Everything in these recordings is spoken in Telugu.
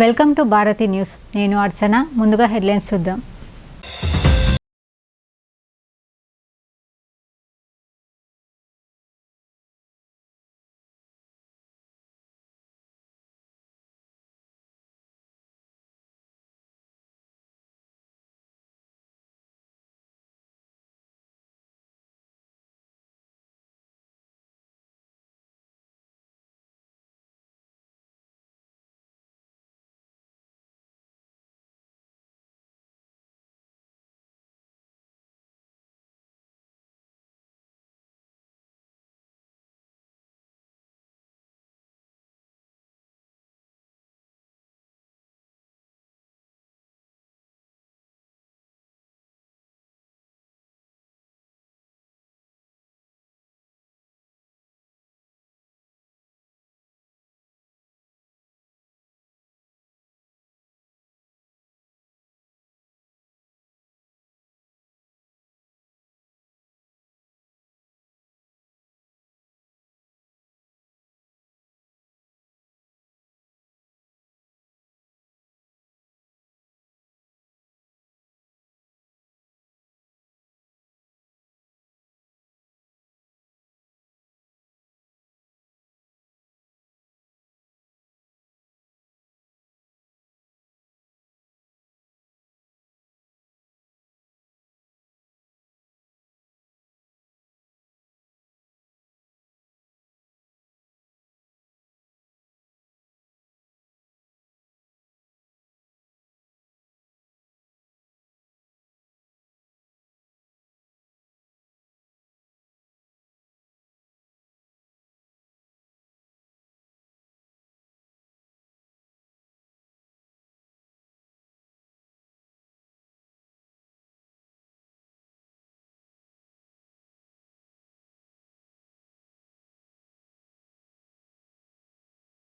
Welcome to Bharati news. నేను అర్చన. ముందుగా హెడ్లైన్స్ చూద్దాం.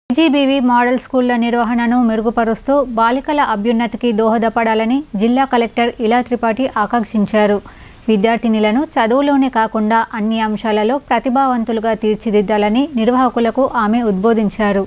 కేజీబీవీ మోడల్ స్కూళ్ల నిర్వహణను మెరుగుపరుస్తూ బాలికల అభ్యున్నతికి దోహదపడాలని జిల్లా కలెక్టర్ ఇలా త్రిపాఠి ఆకాంక్షించారు. విద్యార్థినులను చదువులోనే కాకుండా అన్ని అంశాలలో ప్రతిభావంతులుగా తీర్చిదిద్దాలని నిర్వాహకులకు ఆమె ఉద్బోధించారు.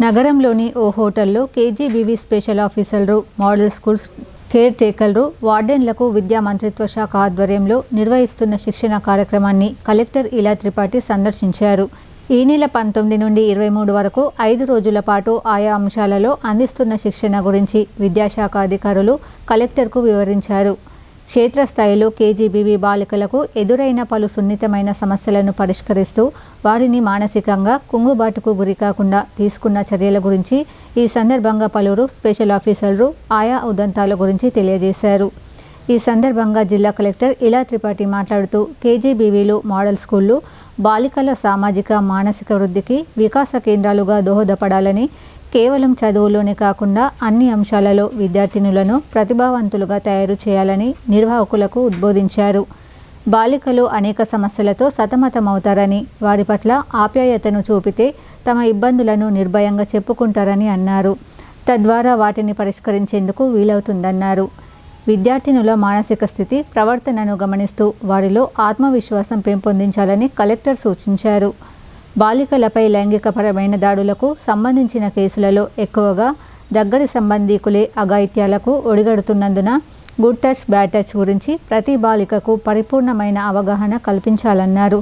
నగరంలోని ఓ హోటల్లో కేజీబీవీ స్పెషల్ ఆఫీసర్లు, మోడల్ స్కూల్స్ కేర్ టేకర్లు, వార్డెన్లకు విద్యా మంత్రిత్వ శాఖ ఆధ్వర్యంలో నిర్వహిస్తున్న శిక్షణ కార్యక్రమాన్ని కలెక్టర్ ఇలా త్రిపాఠి సందర్శించారు. ఈ నెల 19 నుండి 23 వరకు 5 రోజుల పాటు ఆయా అంశాలలో అందిస్తున్న శిక్షణ గురించి విద్యాశాఖ అధికారులు కలెక్టర్కు వివరించారు. క్షేత్రస్థాయిలో కేజీబీవీ బాలికలకు ఎదురైన పలు సున్నితమైన సమస్యలను పరిష్కరిస్తూ వారిని మానసికంగా కుంగుబాటుకు గురికాకుండా తీసుకున్న చర్యల గురించి ఈ సందర్భంగా పలువురు స్పెషల్ ఆఫీసర్లు ఆయా ఉదంతాల గురించి తెలియజేశారు. ఈ సందర్భంగా జిల్లా కలెక్టర్ ఇలా త్రిపాఠి మాట్లాడుతూ కేజీబీవీలు, మోడల్ స్కూళ్లు బాలికల సామాజిక, మానసిక వృద్ధికి వికాస కేంద్రాలుగా దోహదపడాలని, కేవలం చదువులోనే కాకుండా అన్ని అంశాలలో విద్యార్థినులను ప్రతిభావంతులుగా తయారు చేయాలని నిర్వాహకులకు ఉద్బోధించారు. బాలికలు అనేక సమస్యలతో సతమతమవుతారని, వారి పట్ల ఆప్యాయతను చూపితే తమ ఇబ్బందులను నిర్భయంగా చెప్పుకుంటారని అన్నారు. తద్వారా వాటిని పరిష్కరించేందుకు వీలవుతుందన్నారు. విద్యార్థినుల మానసిక స్థితి, ప్రవర్తనను గమనిస్తూ వారిలో ఆత్మవిశ్వాసం పెంపొందించాలని కలెక్టర్ సూచించారు. బాలికలపై లైంగికపరమైన దాడులకు సంబంధించిన కేసులలో ఎక్కువగా దగ్గరి సంబంధీకులే అఘాయిత్యాలకు ఒడిగడుతున్నందున గుడ్ టచ్, బ్యాడ్ టచ్ గురించి ప్రతి బాలికకు పరిపూర్ణమైన అవగాహన కల్పించాలన్నారు.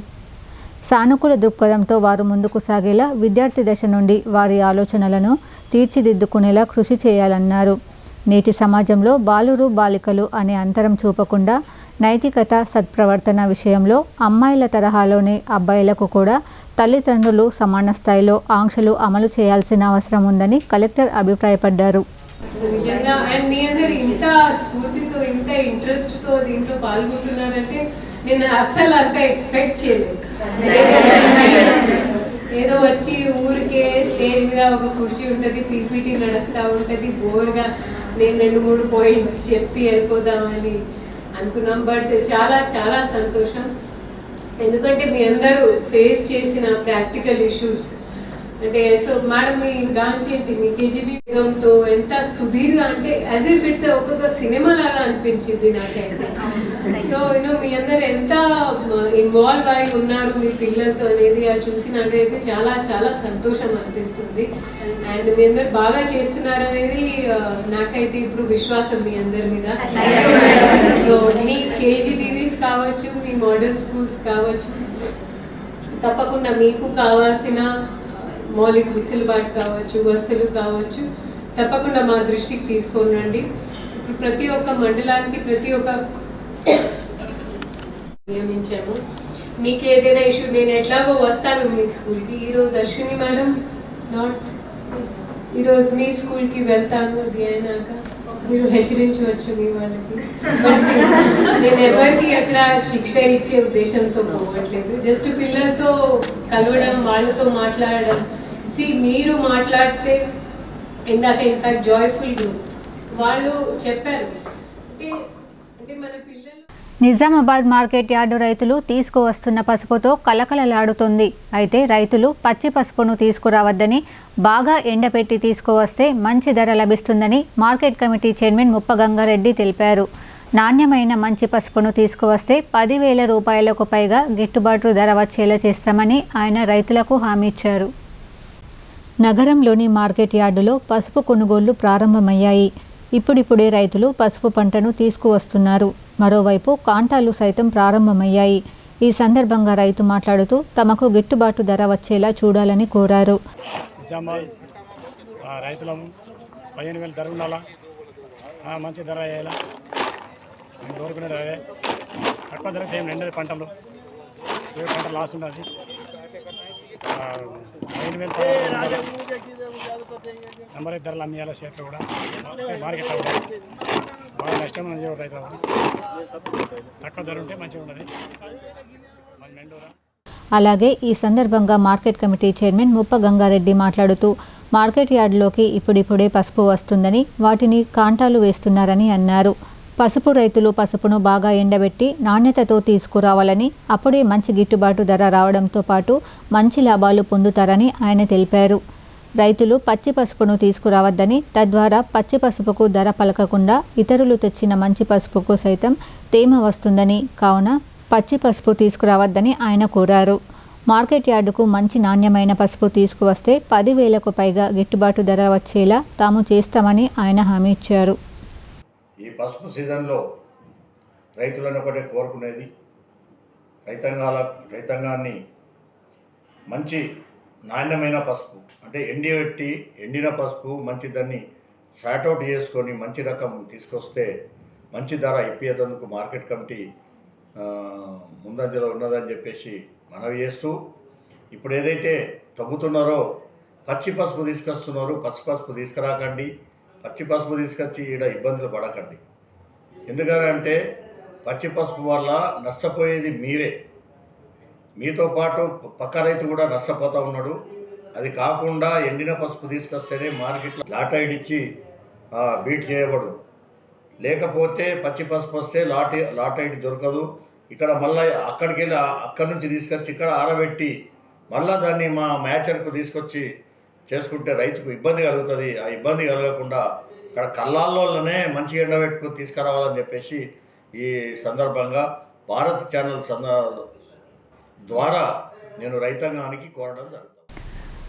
సానుకూల దృక్పథంతో వారు ముందుకు సాగేలా విద్యార్థి దశ నుండి వారి ఆలోచనలను తీర్చిదిద్దుకునేలా కృషి చేయాలన్నారు. నేటి సమాజంలో బాలురు, బాలికలు అనే అంతరం చూపకుండా నైతికత, సత్ప్రవర్తన విషయంలో అమ్మాయిల తరహాలోనే అబ్బాయిలకు కూడా తల్లిదండ్రులు సమాన స్థాయిలో ఆంక్షలు అమలు చేయాల్సిన అవసరం ఉందని కలెక్టర్ అభిప్రాయపడ్డారు. నిజంగా అండ్ మీ అందరూ ఇంత స్ఫూర్తితో, ఇంత ఇంట్రెస్ట్తో దీంట్లో పాల్గొంటున్నారంటే నేను అస్సలు అంత ఎక్స్పెక్ట్ చేయలేదు. ఏదో వచ్చి ఊరికే స్టేజ్ మీద ఒక కుర్చీ ఉంటుంది, పీపీటీ నడుస్తూ ఉంటుంది, బోర్గా నేను 2-3 పాయింట్స్ చెప్పి వెళ్ళిపోదామని అనుకున్నాం. బట్ చాలా చాలా సంతోషం, ఎందుకంటే మీ అందరూ ఫేస్ చేసిన ప్రాక్టికల్ ఇష్యూస్ అంటే సో మేడం మీ బ్రాంచ్ ఏంటి, మీ కేజీబీతో ఎంత సుదీర్ఘ అంటే యాజ్ ఇఫ్ ఇట్స్ ఒక్కొక్క సినిమా లాగా అనిపించింది నాకైతే. సో మీ అందరు ఎంత ఇన్వాల్వ్ అయి ఉన్నారు మీ పిల్లలతో అనేది అది చూసి నాకైతే చాలా చాలా సంతోషం అనిపిస్తుంది. అండ్ మీ అందరు బాగా చేస్తున్నారు అనేది నాకైతే ఇప్పుడు విశ్వాసం మీ అందరి మీద. సో మీ కేజీబీవీస్ కావచ్చు, మీ మోడల్ స్కూల్స్ కావచ్చు, తప్పకుండా మీకు కావాల్సిన మౌలిక వెసులుబాటు కావచ్చు, వస్తువులు కావచ్చు, తప్పకుండా మా దృష్టికి తీసుకొని రండి. ఇప్పుడు ప్రతి ఒక్క మండలానికి ప్రతి ఒక్క నియమించాము. మీకు ఏదైనా ఇష్యూ నేను ఎట్లాగో వస్తాను మీ స్కూల్కి. ఈరోజు అశ్విని మేడం ఈరోజు మీ స్కూల్కి వెళ్తాను. అది అయినాక మీరు హెచ్చరించవచ్చు మీ వాళ్ళకి. నేను ఎవరికి అక్కడ శిక్ష ఇచ్చే ఉద్దేశంతో పోవట్లేదు, జస్ట్ పిల్లలతో కలవడం, వాళ్ళతో మాట్లాడడం. మీరు మాట్లాడితే ఇందాక ఇన్ఫాక్ట్ జాయ్ఫుల్ గ్రూప్ వాళ్ళు చెప్పారు అంటే మన పిల్లలు. నిజామాబాద్ మార్కెట్ యార్డు రైతులు తీసుకువస్తున్న పసుపుతో కలకలలాడుతుంది. అయితే రైతులు పచ్చి పసుపును తీసుకురావద్దని, బాగా ఎండపెట్టి తీసుకువస్తే మంచి ధర లభిస్తుందని మార్కెట్ కమిటీ చైర్మన్ ముప్పగంగారెడ్డి తెలిపారు. నాణ్యమైన మంచి పసుపును తీసుకువస్తే 10,000 రూపాయలకు పైగా గిట్టుబాటు ధర వచ్చేలా చేస్తామని ఆయన రైతులకు హామీ ఇచ్చారు. నగరంలోని మార్కెట్ యార్డులో పసుపు కొనుగోళ్లు ప్రారంభమయ్యాయి. ఇప్పుడిప్పుడే రైతులు పసుపు పంటను తీసుకువస్తున్నారు. మరోవైపు కాంటాలు సైతం ప్రారంభమయ్యాయి. ఈ సందర్భంగా రైతు మాట్లాడుతూ తమకు గిట్టుబాటు ధర వచ్చేలా చూడాలని కోరారు. రైతులము 15,000 ధర ఉండాలా, మంచి ధర అయ్యేలా కోరుకునేది. అదే తక్కువ ధర ఏం రెండేది పంటలు ఏ పంట లాస్ ఉండదు. 15,000 నెంబర్ ధరలు అమ్మేయాలి. చేతిలో కూడా మార్కెట్లో కూడా బాగా నష్టం అని రైతు తక్కువ ధర ఉంటే మంచిగా ఉండదు. అలాగే ఈ సందర్భంగా మార్కెట్ కమిటీ చైర్మన్ ముప్పగంగారెడ్డి మాట్లాడుతూ మార్కెట్ యార్డులోకి ఇప్పుడిప్పుడే పసుపు వస్తుందని, వాటిని కాంటాలు వేస్తున్నారని అన్నారు. పసుపు రైతులు పసుపును బాగా ఎండబెట్టి నాణ్యతతో తీసుకురావాలని, అప్పుడే మంచి గిట్టుబాటు ధర రావడంతో పాటు మంచి లాభాలు పొందుతారని ఆయన తెలిపారు. రైతులు పచ్చి పసుపును తీసుకురావద్దని, తద్వారా పచ్చి పసుపుకు ధర పలకకుండా ఇతరులు తెచ్చిన మంచి పసుపుకు సైతం తేమ వస్తుందని, కావున పచ్చి పసుపు తీసుకురావద్దని ఆయన కోరారు. మార్కెట్ యార్డుకు మంచి నాణ్యమైన పసుపు తీసుకువస్తే 10,000కు పైగా గిట్టుబాటు ధర వచ్చేలా తాము చేస్తామని ఆయన హామీ ఇచ్చారు. ఈ పసుపు సీజన్లో రైతులను ఒకటే కోరుకునేది, రైతాంగాన్ని మంచి నాణ్యమైన పసుపు అంటే ఎండిన పసుపు మంచి దాన్ని సార్ట్అవుట్ చేసుకొని మంచి రకం తీసుకొస్తే మంచి ధర ఇప్పించేందుకు మార్కెట్ కమిటీ ముందంజలో ఉన్నదని చెప్పేసి మనవి చేస్తూ, ఇప్పుడు ఏదైతే తగ్గుతున్నారో పచ్చి పసుపు తీసుకొస్తున్నారో పచ్చి పసుపు తీసుకురాకండి. పచ్చి పసుపు తీసుకొచ్చి ఈడ ఇబ్బందులు పడకండి. ఎందుకంటే పచ్చి పసుపు వల్ల నష్టపోయేది మీరే, మీతో పాటు పక్క రైతు కూడా నష్టపోతూ ఉన్నాడు. అది కాకుండా ఎండిన పసుపు తీసుకొస్తేనే మార్కెట్లో లాటైడ్ ఇచ్చి బీట్ చేయబడు. లేకపోతే పచ్చి పసుపు వస్తే లాటైడ్ దొరకదు. ఇక్కడ మళ్ళీ అక్కడి నుంచి తీసుకొచ్చి ఇక్కడ ఆరబెట్టి మళ్ళీ దాన్ని మా మ్యాచర్కు తీసుకొచ్చి చేసుకుంటే రైతుకు ఇబ్బంది కలుగుతుంది. ఆ ఇబ్బంది కలగకుండా ఇక్కడ కళ్ళాల్లోనే మంచి ఎండబెట్టుకుని తీసుకురావాలని చెప్పేసి ఈ సందర్భంగా భారత్ ఛానల్ ద్వారా నేను రైతాంగానికి కోరడం జరుగుతుంది.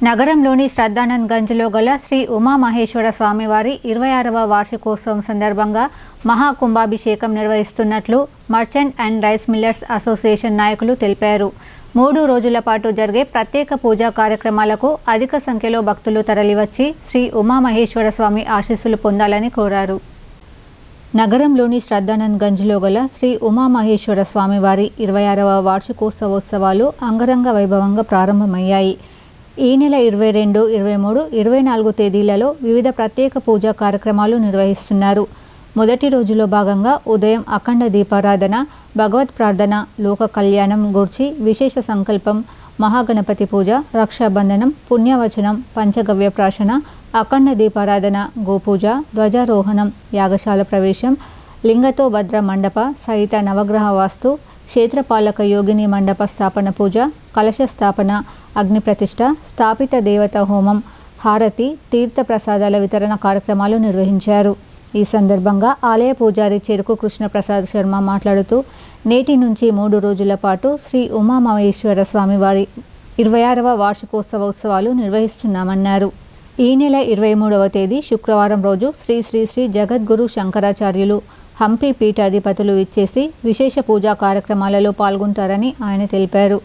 నగరంలోని శ్రద్ధానంద్ గంజ్లో గల శ్రీ ఉమామహేశ్వర స్వామివారి 26వ వార్షికోత్సవం సందర్భంగా మహాకుంభాభిషేకం నిర్వహిస్తున్నట్లు merchant and rice millers association నాయకులు తెలిపారు. 3 రోజుల పాటు జరిగే ప్రత్యేక పూజా కార్యక్రమాలకు అధిక సంఖ్యలో భక్తులు తరలివచ్చి శ్రీ ఉమామహేశ్వర స్వామి ఆశీస్సులు పొందాలని కోరారు. నగరంలోని శ్రద్ధానంద్ గంజ్లో గల శ్రీ ఉమామహేశ్వర స్వామివారి 26వ వార్షికోత్సవోత్సవాలు అంగరంగ వైభవంగా ప్రారంభమయ్యాయి. ఈ నెల 22, 23, 24 తేదీలలో వివిధ ప్రత్యేక పూజా కార్యక్రమాలు నిర్వహిస్తున్నారు. మొదటి రోజులో భాగంగా ఉదయం అఖండ దీపారాధన, భగవత్ ప్రార్థన, లోక కళ్యాణం గూర్చి విశేష సంకల్పం, మహాగణపతి పూజ, రక్షాబంధనం, పుణ్యవచనం, పంచగవ్య ప్రాశన, అఖండ దీపారాధన, గోపూజ, ధ్వజారోహణం, యాగశాల ప్రవేశం, లింగతో భద్ర మండప సహిత నవగ్రహ వాస్తు, క్షేత్రపాలక యోగిని మండప స్థాపన పూజ, కలశ స్థాపన, అగ్ని ప్రతిష్ఠ, స్థాపిత దేవత హోమం, హారతి, తీర్థ ప్రసాదాల వితరణ కార్యక్రమాలు నిర్వహించారు. ఈ సందర్భంగా ఆలయ పూజారి చెరుకు కృష్ణప్రసాద్ శర్మ మాట్లాడుతూ నేటి నుంచి 3 రోజుల పాటు శ్రీ ఉమామహేశ్వర స్వామివారి 26వ వార్షికోత్సవ ఉత్సవాలు నిర్వహిస్తున్నామన్నారు. ఈ నెల 23వ తేదీ శుక్రవారం రోజు శ్రీ శ్రీ శ్రీ జగద్గురు శంకరాచార్యులు హంపి పీఠాధిపతులు ఇచ్చేసి విశేష పూజా కార్యక్రమాలలో పాల్గొంటారని ఆయన తెలిపారు.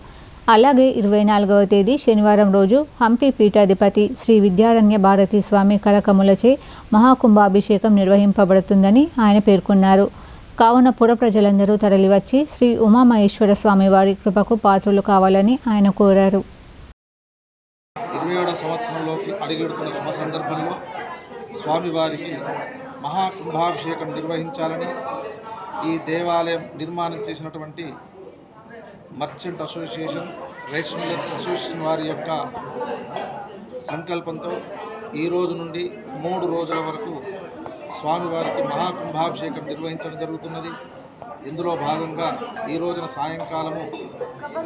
అలాగే 24వ తేదీ శనివారం రోజు హంపి పీఠాధిపతి శ్రీ విద్యారణ్య భారతీ స్వామి కరకములచే మహాకుంభాభిషేకం నిర్వహింపబడుతుందని ఆయన పేర్కొన్నారు. కావున పుర ప్రజలందరూ తరలివచ్చి శ్రీ ఉమామహేశ్వర స్వామి వారి కృపకు పాత్రులు కావాలని ఆయన కోరారు. 27వ సంవత్సరంలోకి అడుగెడుతున్న శుభ సందర్భంలో స్వామివారికి మహాకుంభాభిషేకం నిర్వహించాలని ఈ దేవాలయం నిర్మాణం చేసినటువంటి మర్చెంట్ అసోసియేషన్, రేషనలిస్ట్ అసోసియేషన్ వారి యొక్క సంకల్పంతో ఈ రోజు నుండి 3 రోజుల వరకు స్వామివారికి మహాకుంభాభిషేకం నిర్వహించడం జరుగుతున్నది. ఇందులో భాగంగా ఈ రోజున సాయంకాలము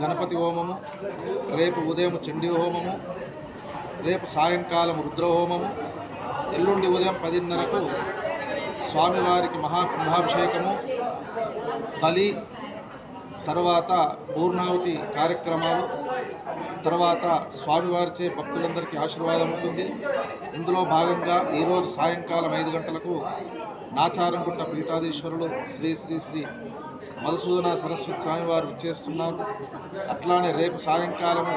గణపతి హోమము, రేపు ఉదయం చండీ హోమము, రేపు సాయంకాలం రుద్రహోమము, ఎల్లుండి ఉదయం 10:30కు స్వామివారికి మహాకుంభాభిషేకము, బలి, తర్వాత పూర్ణావతి కార్యక్రమాలు, తర్వాత స్వామివారిచే భక్తులందరికీ ఆశీర్వాదం ఉంటుంది. ఇందులో భాగంగా ఈరోజు సాయంకాలం 5 గంటలకు నాచారంగుట్ట పీఠాధీశ్వరులు శ్రీ శ్రీ శ్రీ మధుసూదన సరస్వతి స్వామివారు విచ్చేస్తున్నారు. అట్లానే రేపు సాయంకాలము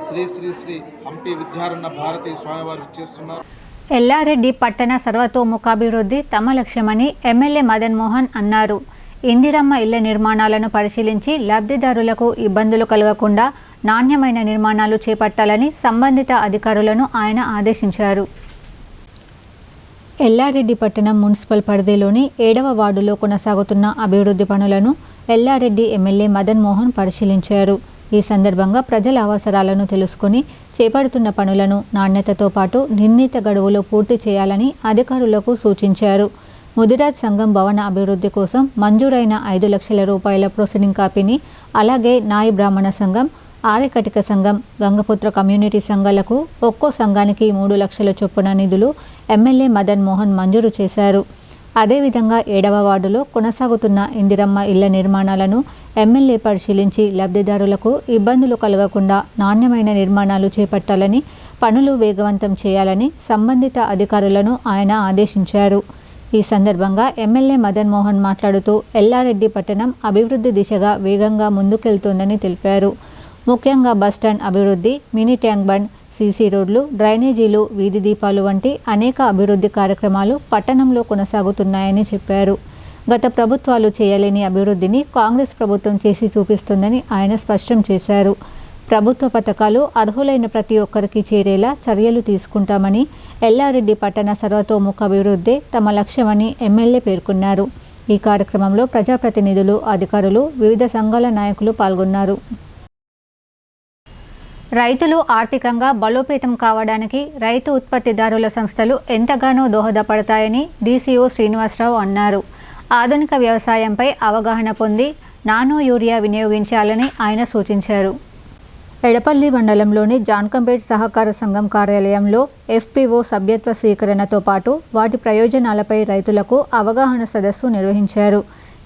శ్రీ శ్రీ శ్రీ హంపి విద్యారణ్య భారతీ స్వామివారు విచ్చేస్తున్నారు. ఎల్లారెడ్డి పట్టణ సర్వతోముఖాభివృద్ధి తమ లక్ష్యమని ఎమ్మెల్యే మదన్ మోహన్ అన్నారు. ఇందిరమ్మ ఇళ్ల నిర్మాణాలను పరిశీలించి లబ్ధిదారులకు ఇబ్బందులు కలగకుండా నాణ్యమైన నిర్మాణాలు చేపట్టాలని సంబంధిత అధికారులను ఆయన ఆదేశించారు. ఎల్లారెడ్డి పట్టణం మున్సిపల్ పరిధిలోని 7వ వార్డులో కొనసాగుతున్న అభివృద్ధి పనులను ఎల్లారెడ్డి ఎమ్మెల్యే మదన్ మోహన్ పరిశీలించారు. ఈ సందర్భంగా ప్రజల అవసరాలను తెలుసుకుని చేపడుతున్న పనులను నాణ్యతతో పాటు నిర్ణీత గడువులో పూర్తి చేయాలని అధికారులకు సూచించారు. ముదిరాజ్ సంఘం భవన అభివృద్ధి కోసం మంజూరైన 5 లక్షల రూపాయల ప్రొసీడింగ్ కాపీని, అలాగే నాయి బ్రాహ్మణ సంఘం, ఆర్యకటిక సంఘం, గంగపుత్ర కమ్యూనిటీ సంఘాలకు ఒక్కో సంఘానికి 3 లక్షల చొప్పున నిధులు ఎమ్మెల్యే మదన్ మోహన్ మంజూరు చేశారు. అదేవిధంగా 7వ వార్డులో కొనసాగుతున్న ఇందిరమ్మ ఇళ్ల నిర్మాణాలను ఎమ్మెల్యే పరిశీలించి లబ్ధిదారులకు ఇబ్బందులు కలగకుండా నాణ్యమైన నిర్మాణాలు చేపట్టాలని, పనులు వేగవంతం చేయాలని సంబంధిత అధికారులను ఆయన ఆదేశించారు. ఈ సందర్భంగా ఎమ్మెల్యే మదన్ మోహన్ మాట్లాడుతూ ఎల్లారెడ్డి పట్టణం అభివృద్ధి దిశగా వేగంగా ముందుకెళ్తోందని తెలిపారు. ముఖ్యంగా బస్టాండ్ అభివృద్ధి, మినీ ట్యాంక్ బండ్, సీసీ రోడ్లు, డ్రైనేజీలు, వీధి దీపాలు వంటి అనేక అభివృద్ధి కార్యక్రమాలు పట్టణంలో కొనసాగుతున్నాయని చెప్పారు. గత ప్రభుత్వాలు చేయలేని అభివృద్ధిని కాంగ్రెస్ ప్రభుత్వం చేసి చూపిస్తుందని ఆయన స్పష్టం చేశారు. ప్రభుత్వ పథకాలు అర్హులైన ప్రతి ఒక్కరికి చేరేలా చర్యలు తీసుకుంటామని, ఎల్లారెడ్డి పట్టణ సర్వతోముఖ అభివృద్ధి తమ లక్ష్యమని ఎమ్మెల్యే పేర్కొన్నారు. ఈ కార్యక్రమంలో ప్రజాప్రతినిధులు, అధికారులు, వివిధ సంఘాల నాయకులు పాల్గొన్నారు. రైతులు ఆర్థికంగా బలోపేతం కావడానికి రైతు ఉత్పత్తిదారుల సంస్థలు ఎంతగానో దోహదపడతాయని డీసీఓ శ్రీనివాసరావు అన్నారు. ఆధునిక వ్యవసాయంపై అవగాహన పొంది నానో యూరియా వినియోగించాలని ఆయన సూచించారు. ఎడపల్లి మండలంలోని జాన్కంపేట్ సహకార సంఘం కార్యాలయంలో ఎఫ్పిఓ సభ్యత్వ స్వీకరణతో పాటు వాటి ప్రయోజనాలపై రైతులకు అవగాహన సదస్సు నిర్వహించారు.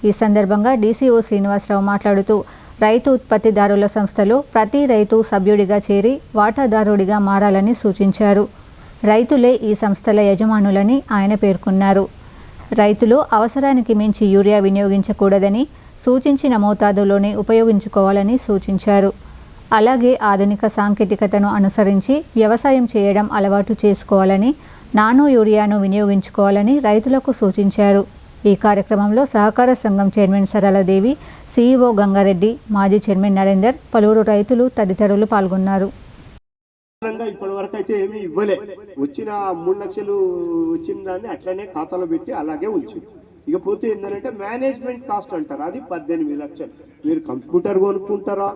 ఈ సందర్భంగా డీసీఓ శ్రీనివాసరావు మాట్లాడుతూ రైతు ఉత్పత్తిదారుల సంస్థలో ప్రతి రైతు సభ్యుడిగా చేరి వాటాదారుడిగా మారాలని సూచించారు. రైతులే ఈ సంస్థల యజమానులని ఆయన పేర్కొన్నారు. రైతులు అవసరానికి మించి యూరియా వినియోగించకూడదని, సూచించిన మోతాదులోనే ఉపయోగించుకోవాలని సూచించారు. అలాగే ఆధునిక సాంకేతికతను అనుసరించి వ్యవసాయం చేయడం అలవాటు చేసుకోవాలని, నానో యూరియాను వినియోగించుకోవాలని రైతులకు సూచించారు. ఈ కార్యక్రమంలో సహకార సంఘం చైర్మన్ సరళదేవి, సీఈఓ గంగారెడ్డి, మాజీ చైర్మన్ నరేందర్, పలువురు రైతులు తదితరులు పాల్గొన్నారు. ఇప్పటి వరకు అయితే ఏమీ ఇవ్వలే. వచ్చిన 3 లక్షలు వచ్చిన దాన్ని అట్లనే ఖాతాలో పెట్టి అలాగే ఉంచి, ఇకపోతే ఏంటంటే మేనేజ్మెంట్ కాస్ట్ అంటారు, అది 18 లక్షలు. మీరు కంప్యూటర్ కొనుక్కుంటారా,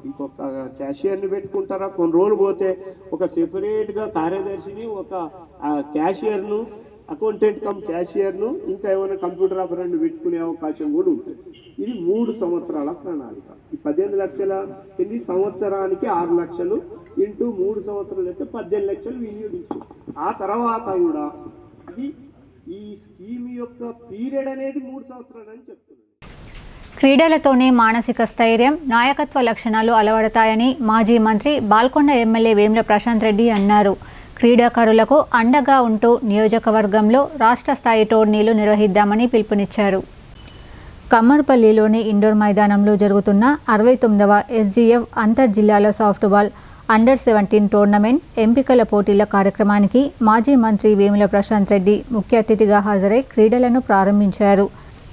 ఇంకొక క్యాషియర్ని పెట్టుకుంటారా, కొన్ని రోజులు పోతే ఒక సెపరేట్గా కార్యదర్శిని, ఒక క్యాషియర్ను, అకౌంటెంట్ కమ్ క్యాషియర్ను, ఇంకా ఏమైనా కంప్యూటర్ ఆపరేటర్ని పెట్టుకునే అవకాశం కూడా ఉంటుంది. ఇది 3 సంవత్సరాల ప్రణాళిక. ఈ 18 లక్షల ఎన్ని సంవత్సరానికి 6 లక్షలు ఇంటూ 3 సంవత్సరాలు అయితే 18 లక్షలు వినియోగించు. ఆ తర్వాత కూడా ఇది ఈ ఈ స్కీమ్ యొక్క పీరియడ్ అనేది 3 సంవత్సరాలు అని చెప్తున్నాను. క్రీడలతోనే మానసిక స్థైర్యం, నాయకత్వ లక్షణాలు అలవడతాయని మాజీ మంత్రి బాల్కొండ ఎమ్మెల్యే వేముల ప్రశాంత్ రెడ్డి అన్నారు. క్రీడాకారులకు అండగా ఉంటూ నియోజకవర్గంలో రాష్ట్ర స్థాయి టోర్నీలు నిర్వహిద్దామని పిలుపునిచ్చారు. కమ్మర్పల్లిలోని ఇండోర్ మైదానంలో జరుగుతున్న 69వ SGF అంతర్ జిల్లాల సాఫ్ట్బాల్ అండర్-17 టోర్నమెంట్ ఎంపికల పోటీల కార్యక్రమానికి మాజీ మంత్రి వేముల ప్రశాంత్ రెడ్డి ముఖ్య అతిథిగా హాజరై క్రీడలను ప్రారంభించారు.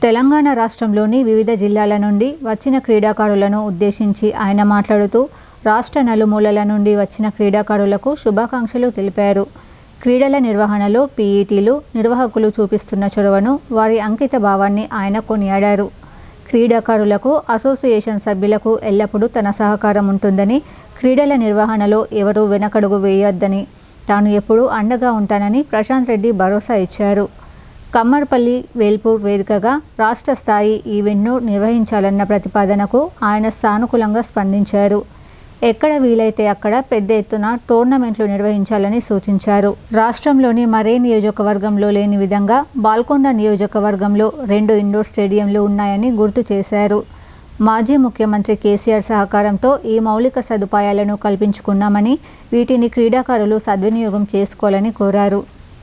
తెలంగాణ రాష్ట్రంలోని వివిధ జిల్లాల నుండి వచ్చిన క్రీడాకారులను ఉద్దేశించి ఆయన మాట్లాడుతూ రాష్ట్ర నలుమూలల నుండి వచ్చిన క్రీడాకారులకు శుభాకాంక్షలు తెలిపారు. క్రీడల నిర్వహణలో పీఈటీలు, నిర్వాహకులు చూపిస్తున్న చొరవను, వారి అంకిత భావాన్ని ఆయన కొనియాడారు. క్రీడాకారులకు, అసోసియేషన్ సభ్యులకు ఎల్లప్పుడూ తన సహకారం ఉంటుందని, క్రీడల నిర్వహణలో ఎవరూ వెనకడుగు వేయొద్దని, తాను ఎప్పుడూ అండగా ఉంటానని ప్రశాంత్ రెడ్డి భరోసా ఇచ్చారు. కమ్మర్పల్లి వేల్పూర్ వేదికగా రాష్ట్ర స్థాయి ఈవెంట్ను నిర్వహించాలన్న ప్రతిపాదనకు ఆయన సానుకూలంగా స్పందించారు. ఎక్కడ వీలైతే అక్కడ పెద్ద ఎత్తున టోర్నమెంట్లు నిర్వహించాలని సూచించారు. రాష్ట్రంలోని మరే నియోజకవర్గంలో లేని విధంగా బాల్కొండ నియోజకవర్గంలో 2 ఇండోర్ స్టేడియంలు ఉన్నాయని గుర్తు చేశారు. మాజీ ముఖ్యమంత్రి కేసీఆర్ సహకారంతో ఈ మౌలిక సదుపాయాలను కల్పించుకున్నామని, వీటిని క్రీడాకారులు సద్వినియోగం చేసుకోవాలని కోరారు.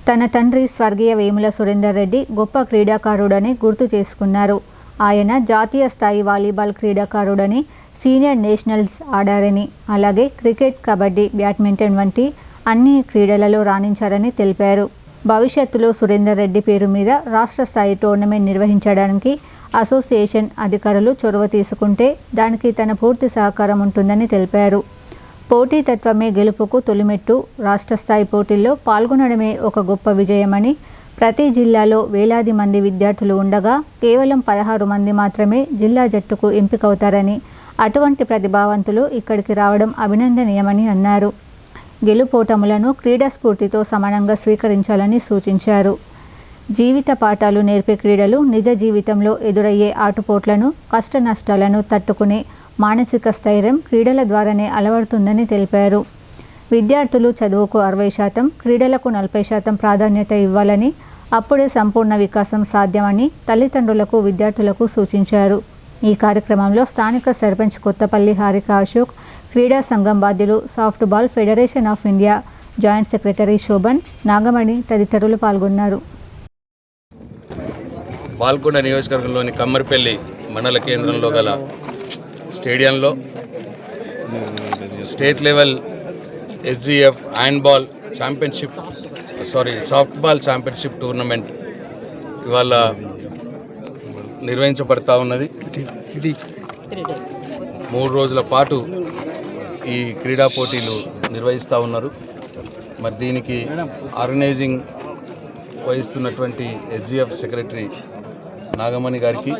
తన తండ్రి స్వర్గీయ వేముల సురేందర్ రెడ్డి గొప్ప క్రీడాకారుడని గుర్తు చేసుకున్నారు. ఆయన జాతీయ స్థాయి వాలీబాల్ క్రీడాకారుడని, సీనియర్ నేషనల్స్ ఆడారని, అలాగే క్రికెట్, కబడ్డీ, బ్యాడ్మింటన్ వంటి అన్ని క్రీడలలో రాణించారని తెలిపారు. భవిష్యత్తులో సురేందర్ రెడ్డి పేరు మీద రాష్ట్ర స్థాయి టోర్నమెంట్ నిర్వహించడానికి అసోసియేషన్ అధికారులు చొరవ తీసుకుంటే దానికి తన పూర్తి సహకారం ఉంటుందని తెలిపారు. పోటీతత్వమే గెలుపుకు తొలిమెట్టు, రాష్ట్ర స్థాయి పోటీల్లో పాల్గొనడమే ఒక గొప్ప విజయమని, ప్రతి జిల్లాలో వేలాది మంది విద్యార్థులు ఉండగా కేవలం 16 మంది మాత్రమే జిల్లా జట్టుకు ఎంపికవుతారని, అటువంటి ప్రతిభావంతులు ఇక్కడికి రావడం అభినందనీయమని అన్నారు. గెలుపోటములను క్రీడా స్ఫూర్తితో సమానంగా స్వీకరించాలని సూచించారు. జీవిత పాఠాలు నేర్పే క్రీడలు నిజ జీవితంలో ఎదురయ్యే ఆటుపోట్లను, కష్ట నష్టాలను తట్టుకునే మానసిక స్థైర్యం క్రీడల ద్వారానే అలవడుతుందని తెలిపారు. విద్యార్థులు చదువుకు 60%, క్రీడలకు 40% ప్రాధాన్యత ఇవ్వాలని, అప్పుడే సంపూర్ణ వికాసం సాధ్యమని తల్లిదండ్రులకు, విద్యార్థులకు సూచించారు. ఈ కార్యక్రమంలో స్థానిక సర్పంచ్ కొత్తపల్లి హారిక అశోక్, క్రీడా సంఘం బాధ్యులు, softball federation of India joint secretary Shobhan, Nagamani తదితరులు పాల్గొన్నారు. బాల్కొండ నియోజకవర్గంలోని కమ్మర్పల్లి మండల కేంద్రంలో గల స్టేడియంలో state level SGF handball championship softball championship tournament ఇవాళ నిర్వహించబడతా ఉన్నది. 3 రోజుల పాటు ఈ క్రీడా పోటీలు నిర్వహిస్తూ ఉన్నారు. మరి దీనికి ఆర్గనైజింగ్ వహిస్తున్నటువంటి SGF సెక్రటరీ నాగమణి గారికి,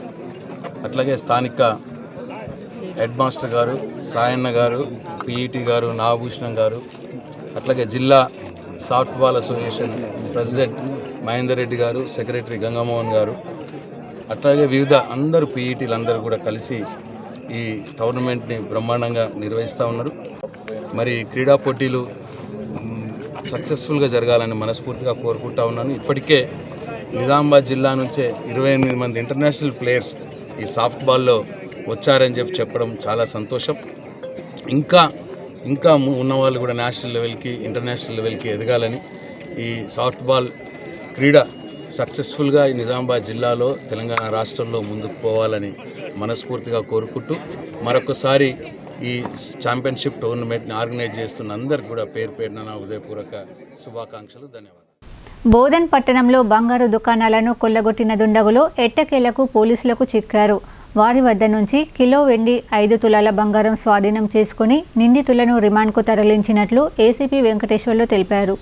అట్లాగే స్థానిక హెడ్ మాస్టర్ గారు సాయన్న గారు, పీఈటీ గారు నాగభూషణం గారు, అట్లాగే జిల్లా softball association president Mahender Reddy గారు, సెక్రటరీ గంగామోహన్ గారు, అట్లాగే వివిధ అందరూ పీఈటీలు అందరూ కూడా కలిసి ఈ టోర్నమెంట్ని బ్రహ్మాండంగా నిర్వహిస్తూ ఉన్నారు. మరి క్రీడా పోటీలు సక్సెస్ఫుల్గా జరగాలని మనస్ఫూర్తిగా కోరుకుంటా ఉన్నాను. ఇప్పటికే నిజామాబాద్ జిల్లా నుంచే 28 మంది ఇంటర్నేషనల్ ప్లేయర్స్ ఈ సాఫ్ట్బాల్లో వచ్చారని చెప్పడం చాలా సంతోషం. ఇంకా ఉన్నవాళ్ళు కూడా నేషనల్ లెవెల్కి, ఇంటర్నేషనల్ లెవెల్కి ఎదగాలని, ఈ సాఫ్ట్బాల్ క్రీడ సక్సెస్ఫుల్గా ఈ నిజామాబాద్ జిల్లాలో, తెలంగాణ రాష్ట్రంలో ముందుకు పోవాలని మనస్ఫూర్తిగా కోరుకుంటూ మరొకసారి ఈ ఛాంపియన్షిప్ టోర్నమెంట్ని ఆర్గనైజ్ చేస్తున్న అందరికి కూడా పేరు పేరున నా హృదయపూర్వక శుభాకాంక్షలు, ధన్యవాదాలు. బోధన్ పట్టణంలో బంగారు దుకాణాలను కొల్లగొట్టిన దుండగులు ఎట్టకేలకు పోలీసులకు చిక్కారు. వారి వద్ద నుంచి కిలో వెండి, 5 తులాల బంగారం స్వాధీనం చేసుకుని నిందితులను రిమాండ్కు తరలించినట్లు ఏసీపీ వెంకటేశ్వర్లు తెలిపారు.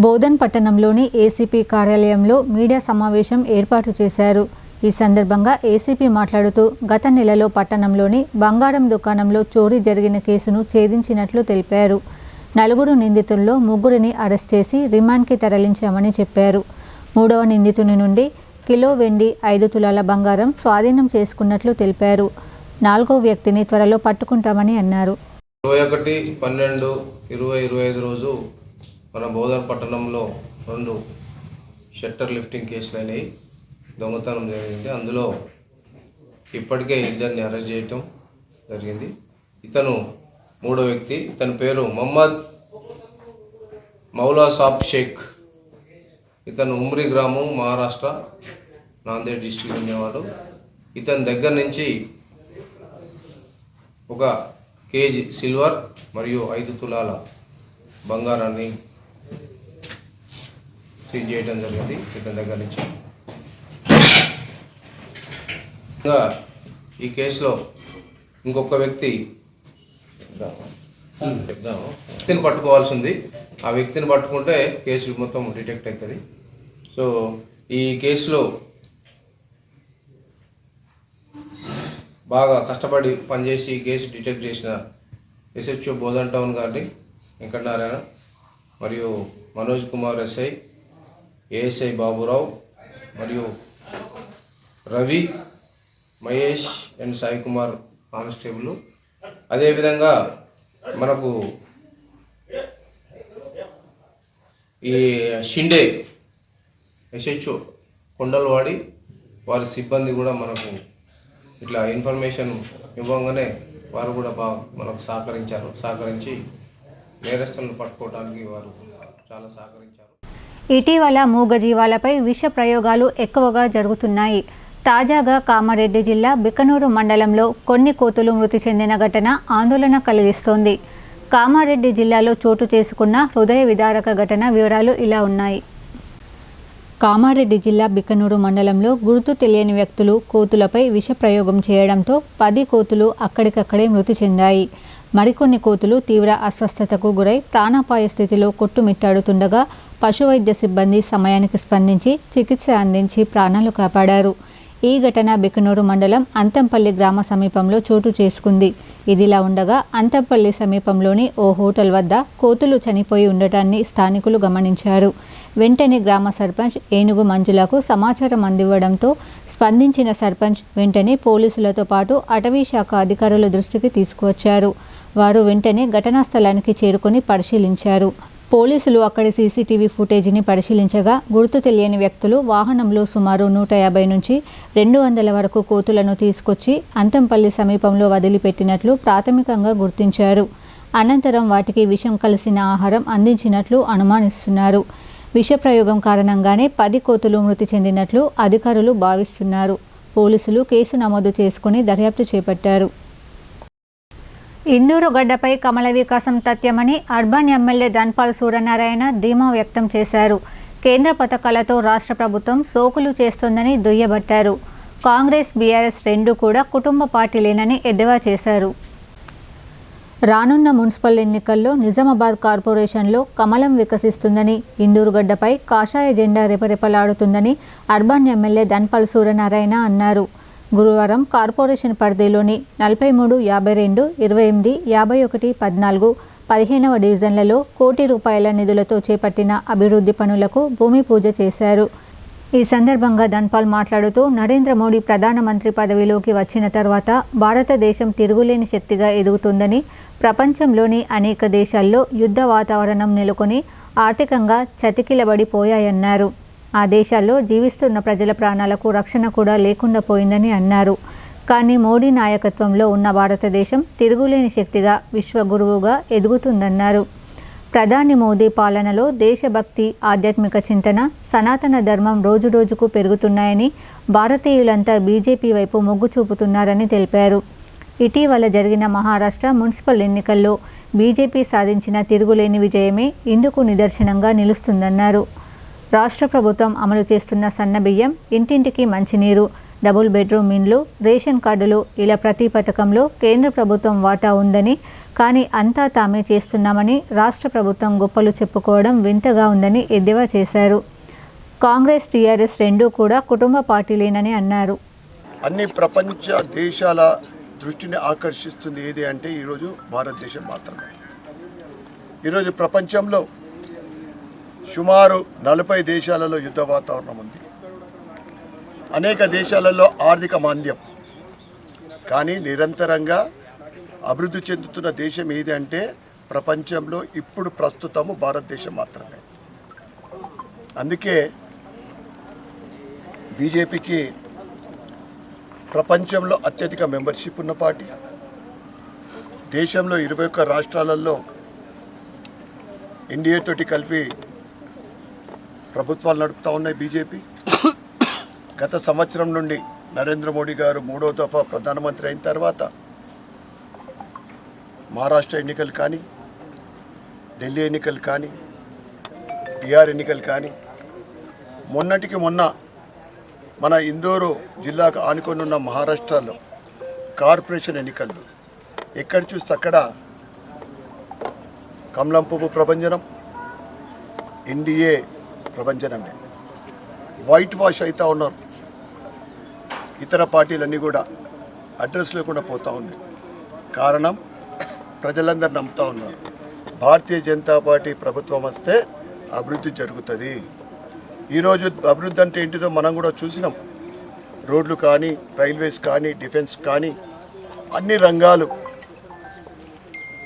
బోధన్ పట్టణంలోని ఏసీపీ కార్యాలయంలో మీడియా సమావేశం ఏర్పాటు చేశారు. ఈ సందర్భంగా ఏసీపీ మాట్లాడుతూ గత నెలలో పట్టణంలోని బంగారం దుకాణంలో చోరీ జరిగిన కేసును ఛేదించినట్లు తెలిపారు. 4 నిందితుల్లో 3ని అరెస్ట్ చేసి రిమాండ్కి తరలించామని చెప్పారు. 3వ నిందితుని నుండి కిలో వెండి, 5 తులాల బంగారం స్వాధీనం చేసుకున్నట్లు తెలిపారు. 4వ వ్యక్తిని త్వరలో పట్టుకుంటామని అన్నారు. 21/12/2025 రోజు మన బోధన్ పట్టణంలో 2 షట్టర్ లిఫ్టింగ్ కేసులు అనేవి దొంగతనం జరిగింది. అందులో ఇప్పటికే ఇద్దరిని అరెస్ట్ చేయటం జరిగింది. ఇతను మూడో వ్యక్తి. ఇతని పేరు మొహమ్మద్ మౌలా సాబ్ షేక్. ఇతను ఉమ్రి గ్రామం, మహారాష్ట్ర, నాందేడ్ డిస్ట్రిక్ట్ ఉండేవాడు. ఇతని దగ్గర నుంచి 1 కేజీ సిల్వర్ మరియు 5 తులాల బంగారాన్ని సీజ్ చేయడం జరిగింది ఇతని దగ్గర నుంచి. ఇంకా ఈ కేసులో ఇంకొక వ్యక్తిని పట్టుకోవాల్సి ఉంది. ఆ వ్యక్తిని పట్టుకుంటే కేసు మొత్తం డిటెక్ట్ అవుతుంది. సో ఈ కేసులో బాగా కష్టపడి పనిచేసి ఈ కేసు డిటెక్ట్ చేసిన SHO బోధన్ టౌన్ గారిని వెంకటనారాయణ మరియు మనోజ్ కుమార్ SI, ASI బాబురావు మరియు రవి, మహేష్ అండ్ సాయి కుమార్ కానిస్టేబుల్. అదేవిధంగా మనకు ఈ షిండే SHO కొండలవాడి వారి సిబ్బంది కూడా మనకు ఇట్లా ఇన్ఫర్మేషన్ ఇవ్వగానే వారు కూడా బాగా మనకు సహకరించి నేరస్తులను పట్టుకోవడానికి వారు చాలా సహకరించారు. ఇటీవల మూగజీవాలపై విష ప్రయోగాలు ఎక్కువగా జరుగుతున్నాయి. తాజాగా కామారెడ్డి జిల్లా బికనూరు మండలంలో కొన్ని కోతులు మృతి చెందిన ఘటన ఆందోళన కలిగిస్తోంది. కామారెడ్డి జిల్లాలో చోటు చేసుకున్న హృదయ విదారక ఘటన వివరాలు ఇలా ఉన్నాయి. కామారెడ్డి జిల్లా బికనూరు మండలంలో గుర్తు తెలియని వ్యక్తులు కోతులపై విష ప్రయోగం చేయడంతో 10 కోతులు అక్కడికక్కడే మృతి చెందాయి. మరికొన్ని కోతులు తీవ్ర అస్వస్థతకు గురై ప్రాణాపాయ స్థితిలో కొట్టుమిట్టాడుతుండగా పశువైద్య సిబ్బంది సమయానికి స్పందించి చికిత్స అందించి ప్రాణాలు కాపాడారు. ఈ ఘటన బికనూరు మండలం అంతంపల్లి గ్రామ సమీపంలో చోటు చేసుకుంది. ఇదిలా ఉండగా అంతంపల్లి సమీపంలోని ఓ హోటల్ వద్ద కోతులు చనిపోయి ఉండటాన్ని స్థానికులు గమనించారు. వెంటనే గ్రామ సర్పంచ్ ఏనుగు మంజులకు సమాచారం అందివ్వడంతో స్పందించిన సర్పంచ్ వెంటనే పోలీసులతో పాటు అటవీ శాఖ అధికారుల దృష్టికి తీసుకువచ్చారు. వారు వెంటనే ఘటనా స్థలానికి చేరుకొని పరిశీలించారు. పోలీసులు అక్కడి సీసీటీవీ ఫుటేజీని పరిశీలించగా గుర్తు తెలియని వ్యక్తులు వాహనంలో సుమారు 150 నుంచి 200 వరకు కోతులను తీసుకొచ్చి అంతంపల్లి సమీపంలో వదిలిపెట్టినట్లు ప్రాథమికంగా గుర్తించారు. అనంతరం వాటికి విషం కలిసిన ఆహారం అందించినట్లు అనుమానిస్తున్నారు. విషప్రయోగం కారణంగానే 10 కోతులు మృతి చెందినట్లు అధికారులు భావిస్తున్నారు. పోలీసులు కేసు నమోదు చేసుకుని దర్యాప్తు చేపట్టారు. ఇందూరు గడ్డపై కమల వికాసం తథ్యమని అర్బన్ ఎమ్మెల్యే ధన్పాల్ సూర్యనారాయణ ధీమా వ్యక్తం చేశారు. కేంద్ర పథకాలతో రాష్ట్ర ప్రభుత్వం సోకులు చేస్తోందని దుయ్యబట్టారు. కాంగ్రెస్, బీఆర్ఎస్ రెండూ కూడా కుటుంబ పార్టీలేనని ఎద్దేవా చేశారు. రానున్న మున్సిపల్ ఎన్నికల్లో నిజామాబాద్ కార్పొరేషన్లో కమలం వికసిస్తుందని, ఇందూరుగడ్డపై కాషాయ జెండా రెపరెపలాడుతుందని అర్బన్ ఎమ్మెల్యే ధన్పాల్ సూర్యనారాయణ అన్నారు. గురువారం కార్పొరేషన్ పరిధిలోని 43, 52, 28, 51, 14, 15వ డివిజన్లలో ₹1 నిధులతో చేపట్టిన అభివృద్ధి పనులకు భూమి పూజ చేశారు. ఈ సందర్భంగా ధన్పాల్ మాట్లాడుతూ నరేంద్ర మోడీ ప్రధానమంత్రి పదవిలోకి వచ్చిన తర్వాత భారతదేశం తిరుగులేని శక్తిగా ఎదుగుతుందని, ప్రపంచంలోని అనేక దేశాల్లో యుద్ధ వాతావరణం నెలకొని ఆర్థికంగా చతికిలబడిపోయాయన్నారు. ఆ దేశాల్లో జీవిస్తున్న ప్రజల ప్రాణాలకు రక్షణ కూడా లేకుండా పోయిందని అన్నారు. కానీ మోడీ నాయకత్వంలో ఉన్న భారతదేశం తిరుగులేని శక్తిగా విశ్వగురువుగా ఎదుగుతుందన్నారు. ప్రధాని మోదీ పాలనలో దేశభక్తి, ఆధ్యాత్మిక చింతన, సనాతన ధర్మం రోజురోజుకు పెరుగుతున్నాయని, భారతీయులంతా బీజేపీ వైపు మొగ్గు చూపుతున్నారని తెలిపారు. ఇటీవల జరిగిన మహారాష్ట్ర మున్సిపల్ ఎన్నికల్లో బీజేపీ సాధించిన తిరుగులేని విజయమే ఇందుకు నిదర్శనంగా నిలుస్తుందన్నారు. రాష్ట్ర ప్రభుత్వం అమలు చేస్తున్న సన్నబియ్యం, ఇంటింటికి మంచినీరు, డబుల్ బెడ్రూమ్ ఇండ్లు, రేషన్ కార్డులు ఇలా ప్రతి పథకంలో కేంద్ర ప్రభుత్వం వాటా ఉందని, కానీ అంతా తామే చేస్తున్నామని రాష్ట్ర ప్రభుత్వం గొప్పలు చెప్పుకోవడం వింతగా ఉందని ఎద్దేవా చేశారు. కాంగ్రెస్, టీఆర్ఎస్ రెండూ కూడా కుటుంబ పార్టీలేనని అన్నారు. అన్ని ప్రపంచ దేశాల దృష్టిని ఆకర్షిస్తుంది ఏది అంటే ఈరోజు భారతదేశం మాత్రమే. ఈరోజు ప్రపంచంలో సుమారు 40 దేశాలలో యుద్ధ వాతావరణం ఉంది. అనేక దేశాలలో ఆర్థిక మాంద్యం. కానీ నిరంతరంగా అభివృద్ధి చెందుతున్న దేశం ఏది అంటే ప్రపంచంలో ఇప్పుడు ప్రస్తుతము భారతదేశం మాత్రమే. అందుకే బీజేపీకి ప్రపంచంలో అత్యధిక మెంబర్షిప్ ఉన్న పార్టీ. దేశంలో 21 రాష్ట్రాలలో ఎన్డీఏతోటి కలిపి ప్రభుత్వాలు నడుపుతూ ఉన్నాయి బీజేపీ. గత సంవత్సరం నుండి నరేంద్ర మోడీ గారు 3వ దఫా ప్రధానమంత్రి అయిన తర్వాత మహారాష్ట్ర ఎన్నికలు కానీ, ఢిల్లీ ఎన్నికలు కానీ, బీహార్ ఎన్నికలు కానీ, మొన్నటికి మొన్న మన ఇందోరు జిల్లాకు ఆనుకొని ఉన్న మహారాష్ట్రలో కార్పొరేషన్ ఎన్నికల్లో ఎక్కడ చూస్తే అక్కడ కమలం పువ్వు ప్రభంజనం, ఎన్డీఏ ప్రభంజనమే. వైట్ వాష్ అవుతూ ఉన్నారు. ఇతర పార్టీలన్నీ కూడా అడ్రస్ లేకుండా పోతూ ఉన్నాయి. కారణం ప్రజలందరూ నమ్ముతూ ఉన్నారు, భారతీయ జనతా పార్టీ ప్రభుత్వం వస్తే అభివృద్ధి జరుగుతుంది. ఈరోజు అభివృద్ధి అంటే ఏంటిదో మనం కూడా చూసినాం. రోడ్లు కానీ, రైల్వేస్ కానీ, డిఫెన్స్ కానీ, అన్ని రంగాలు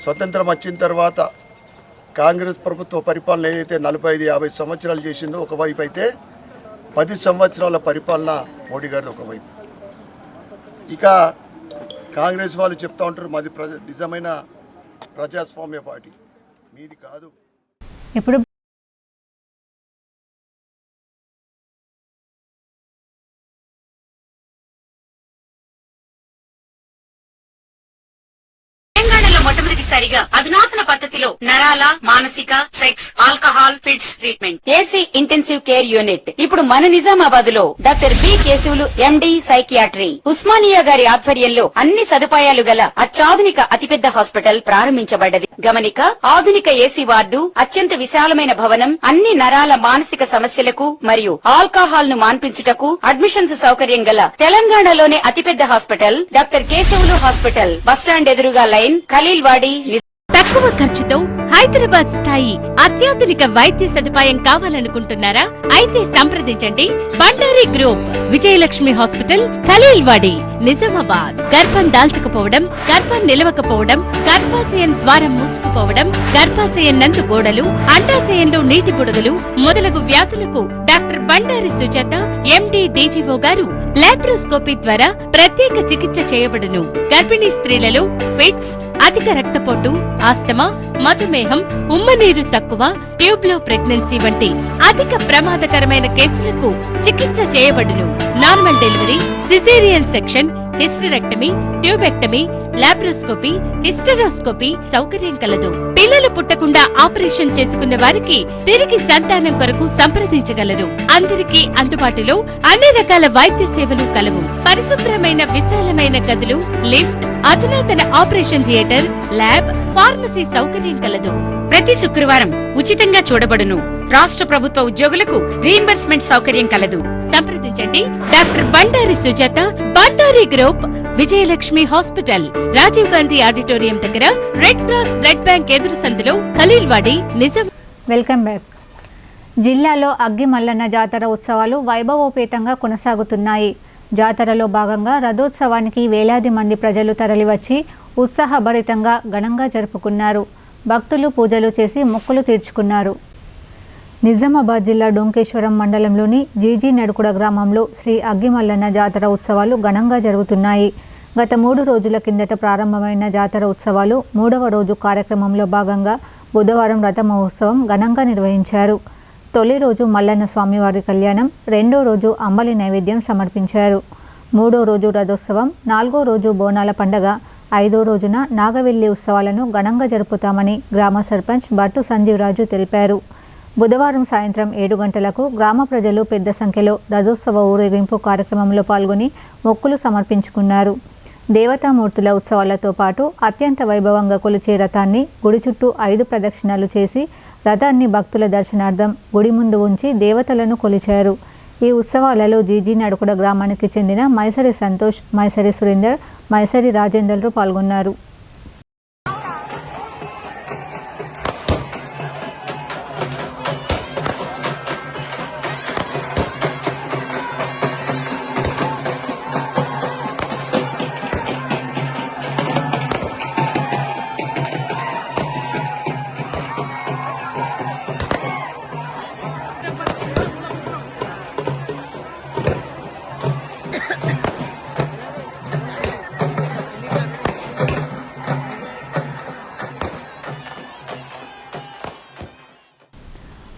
స్వతంత్రం వచ్చిన తర్వాత కాంగ్రెస్ ప్రభుత్వ పరిపాలన ఏదైతే 45-50 సంవత్సరాలు చేసిందో ఒకవైపు అయితే 10 సంవత్సరాల పరిపాలన మోడీ గారిది ఒకవైపు. ఇక కాంగ్రెస్ వాళ్ళు చెప్తా ఉంటారు మాది నిజమైన ప్రజాస్వామ్య పార్టీ, మీది కాదు. ఇప్పుడు మొట్టమొదటిసారిగా అధునాతన పద్ధతిలో నరాల, మానసిక, sex, alcohol, fits treatment, AC intensive care unit ఇప్పుడు మన నిజామాబాద్ లో doctor B Keshavulu MD psychiatry, Osmania గారి ఆధ్వర్యంలో అన్ని సదుపాయాలు గల అత్యాధునిక అతిపెద్ద హాస్పిటల్ ప్రారంభించబడ్డది. గమనిక, ఆధునిక ఏసీ వార్డు, అత్యంత విశాలమైన భవనం, అన్ని నరాల మానసిక సమస్యలకు మరియు ఆల్కహాల్ ను మాన్పించుటకు అడ్మిషన్స్ సౌకర్యం గల తెలంగాణలోనే అతిపెద్ద hospital doctor Keshavulu hospital, bus stand ఎదురుగా లైన్, ఖలీల్వాడి. తక్కువ ఖర్చుతో హైదరాబాద్ స్థాయి అత్యాధునిక వైద్య సదుపాయం కావాలనుకుంటున్నారా? అయితే సంప్రదించండి బండారి గ్రూప్, విజయలక్ష్మి హాస్పిటల్, ఖలీల్వాడి, నిజామాబాద్. గర్భం దాల్చకపోవడం, గర్భం నిలవకపోవడం, గర్భాశయం ద్వారం మూసుకుపోవడం, గర్భాశయం నందు గోడలు, అండాశయంలో నీటి బుడగలు మొదలగు వ్యాధులకు డాక్టర్ బండారి సుజాత ఎండి డీజీఓ గారు లాప్రోస్కోపీ ద్వారా ప్రత్యేక చికిత్స చేయబడును. గర్భిణీ స్త్రీలలో ఫిట్స్, అధిక రక్తపోటు, ఆస్తమా, మధుమేహం, ఉమ్మనీరు తక్కువ, ట్యూబ్లో ప్రెగ్నెన్సీ వంటి అధిక ప్రమాదకరమైన కేసులకు చికిత్స చేయబడును. Normal delivery, caesarean section, hysterectomy, tubectomy, laparoscopy, hysteroscopy సౌకర్యం కలదు. పిల్లలు పుట్టకుండా ఆపరేషన్ చేసుకున్న వారికి తిరిగి సంతానం కొరకు సంప్రదించగలరు. అందరికీ అందుబాటులో అన్ని రకాల వైద్య సేవలు కలవు. పరిశుభ్రమైన విశాలమైన గదులు, లిఫ్ట్, అధునాతన ఆపరేషన్ థియేటర్, ల్యాబ్, ఫార్మసీ సౌకర్యం కలదు. ప్రతి శుక్రవారం ఉచితంగా చూడబడును. రాష్ట్ర ప్రభుత్వ ఉద్యోగులకు రీయింబర్స్మెంట్ సౌకర్యం కలదు. సంప్రదించండి doctor Bandari Sujatha, Bandari group, Vijayalakshmi hospital, Rajiv Gandhi auditorium దగ్గర, రెడ్ క్రాస్ బ్లడ్ బ్యాంక్ ఎదురు సందులో, ఖలీల్వాడి, నిజాం. Welcome back. జిల్లాలో అగ్గి మల్లన్న జాతర ఉత్సవాలు వైభవోపేతంగా కొనసాగుతున్నాయి. జాతరలో భాగంగా రథోత్సవానికి వేలాది మంది ప్రజలు తరలివచ్చి ఉత్సాహభరితంగా ఘనంగా జరుపుకున్నారు. భక్తులు పూజలు చేసి మొక్కులు తీర్చుకున్నారు. నిజామాబాద్ జిల్లా డొంకేశ్వరం మండలంలోని జీజీ నడుకుడ గ్రామంలో శ్రీ అగ్గిమల్లన్న జాతర ఉత్సవాలు ఘనంగా జరుగుతున్నాయి. గత 3 రోజుల కిందట ప్రారంభమైన జాతర ఉత్సవాలు 3వ రోజు కార్యక్రమంలో భాగంగా బుధవారం రథ మహోత్సవం ఘనంగా నిర్వహించారు. తొలి రోజు మల్లన్న స్వామివారి కళ్యాణం, 2వ రోజు అంబలి నైవేద్యం సమర్పించారు. 3వ రోజు రథోత్సవం, 4వ రోజు బోనాల పండగ, 5వ రోజున నాగవెల్లి ఉత్సవాలను ఘనంగా జరుపుతామని గ్రామ సర్పంచ్ బట్టు సంజీవరాజు తెలిపారు. బుధవారం సాయంత్రం 7 గంటలకు గ్రామ ప్రజలు పెద్ద సంఖ్యలో రథోత్సవ ఊరేగింపు కార్యక్రమంలో పాల్గొని మొక్కులు సమర్పించుకున్నారు. దేవతామూర్తుల ఉత్సవాలతో పాటు అత్యంత వైభవంగా కొలిచే రథాన్ని గుడి చుట్టూ 5 ప్రదక్షిణాలు చేసి రథాన్ని భక్తుల దర్శనార్థం గుడి ముందు ఉంచి దేవతలను కొలిచారు. ఈ ఉత్సవాలలో జీజీ నడుకుడ గ్రామానికి చెందిన మైసరి సంతోష్, మైసరి సురేందర్, మైసరి రాజేందర్లు పాల్గొన్నారు.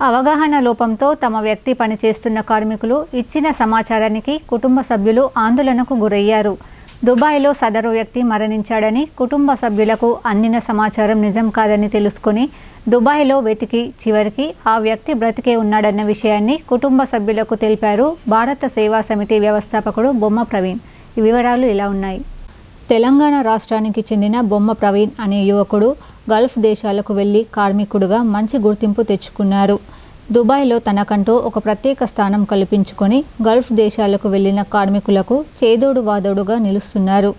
అవగాహన లోపంతో తమ వ్యక్తి పనిచేస్తున్న కార్మికులు ఇచ్చిన సమాచారానికి కుటుంబ సభ్యులు ఆందోళనకు గురయ్యారు. దుబాయ్లో సదరు వ్యక్తి మరణించాడని కుటుంబ సభ్యులకు అందిన సమాచారం నిజం కాదని తెలుసుకుని దుబాయ్లో వెతికి చివరికి ఆ వ్యక్తి బ్రతికే ఉన్నాడన్న విషయాన్ని కుటుంబ సభ్యులకు తెలిపారు భారత సేవా సమితి వ్యవస్థాపకుడు బొమ్మ ప్రవీణ్. ఈ వివరాలు ఇలా ఉన్నాయి. తెలంగాణ రాష్ట్రానికి చెందిన బొమ్మ ప్రవీణ్ అనే యువకుడు గల్ఫ్ దేశాలకు వెళ్లి కార్మికుడుగా మంచి గుర్తింపు తెచ్చుకున్నారు. దుబాయ్లో తనకంటూ ఒక ప్రత్యేక స్థానం కల్పించుకొని గల్ఫ్ దేశాలకు వెళ్లిన కార్మికులకు చేదోడు వాదోడుగా నిలుస్తున్నారు.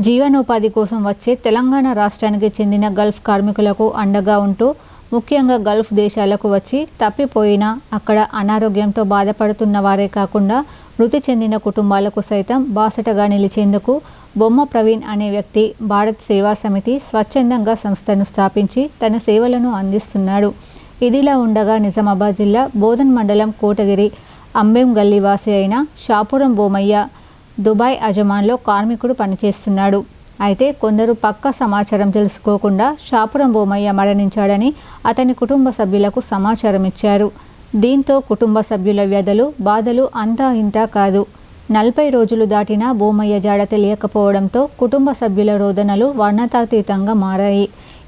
జీవనోపాధి కోసం వచ్చే తెలంగాణ రాష్ట్రానికి చెందిన గల్ఫ్ కార్మికులకు అండగా ఉంటూ ముఖ్యంగా గల్ఫ్ దేశాలకు వచ్చి తప్పిపోయినా అక్కడ అనారోగ్యంతో బాధపడుతున్న వారే కాకుండా మృతి చెందిన కుటుంబాలకు సైతం బాసటగా నిలిచేందుకు బొమ్మ ప్రవీణ్ అనే వ్యక్తి భారత్ సేవా సమితి స్వచ్ఛందంగా సంస్థను స్థాపించి తన సేవలను అందిస్తున్నాడు. ఇదిలా ఉండగా నిజామాబాద్ జిల్లా బోధన్ మండలం కోటగిరి అంబెం గల్లీ వాసి అయిన షాపురం బోమయ్య దుబాయ్ అజమాన్లో కార్మికుడు పనిచేస్తున్నాడు. అయితే కొందరు పక్కా సమాచారం తెలుసుకోకుండా షాపురం బోమయ్య మరణించాడని అతని కుటుంబ సభ్యులకు సమాచారం ఇచ్చారు. దీంతో కుటుంబ సభ్యుల వ్యధలు బాధలు అంతా ఇంతా కాదు. 40 రోజులు దాటినా బోమయ్య జాడ తెలియకపోవడంతో కుటుంబ సభ్యుల రోదనలు వర్ణతాతీతంగా మారాయి.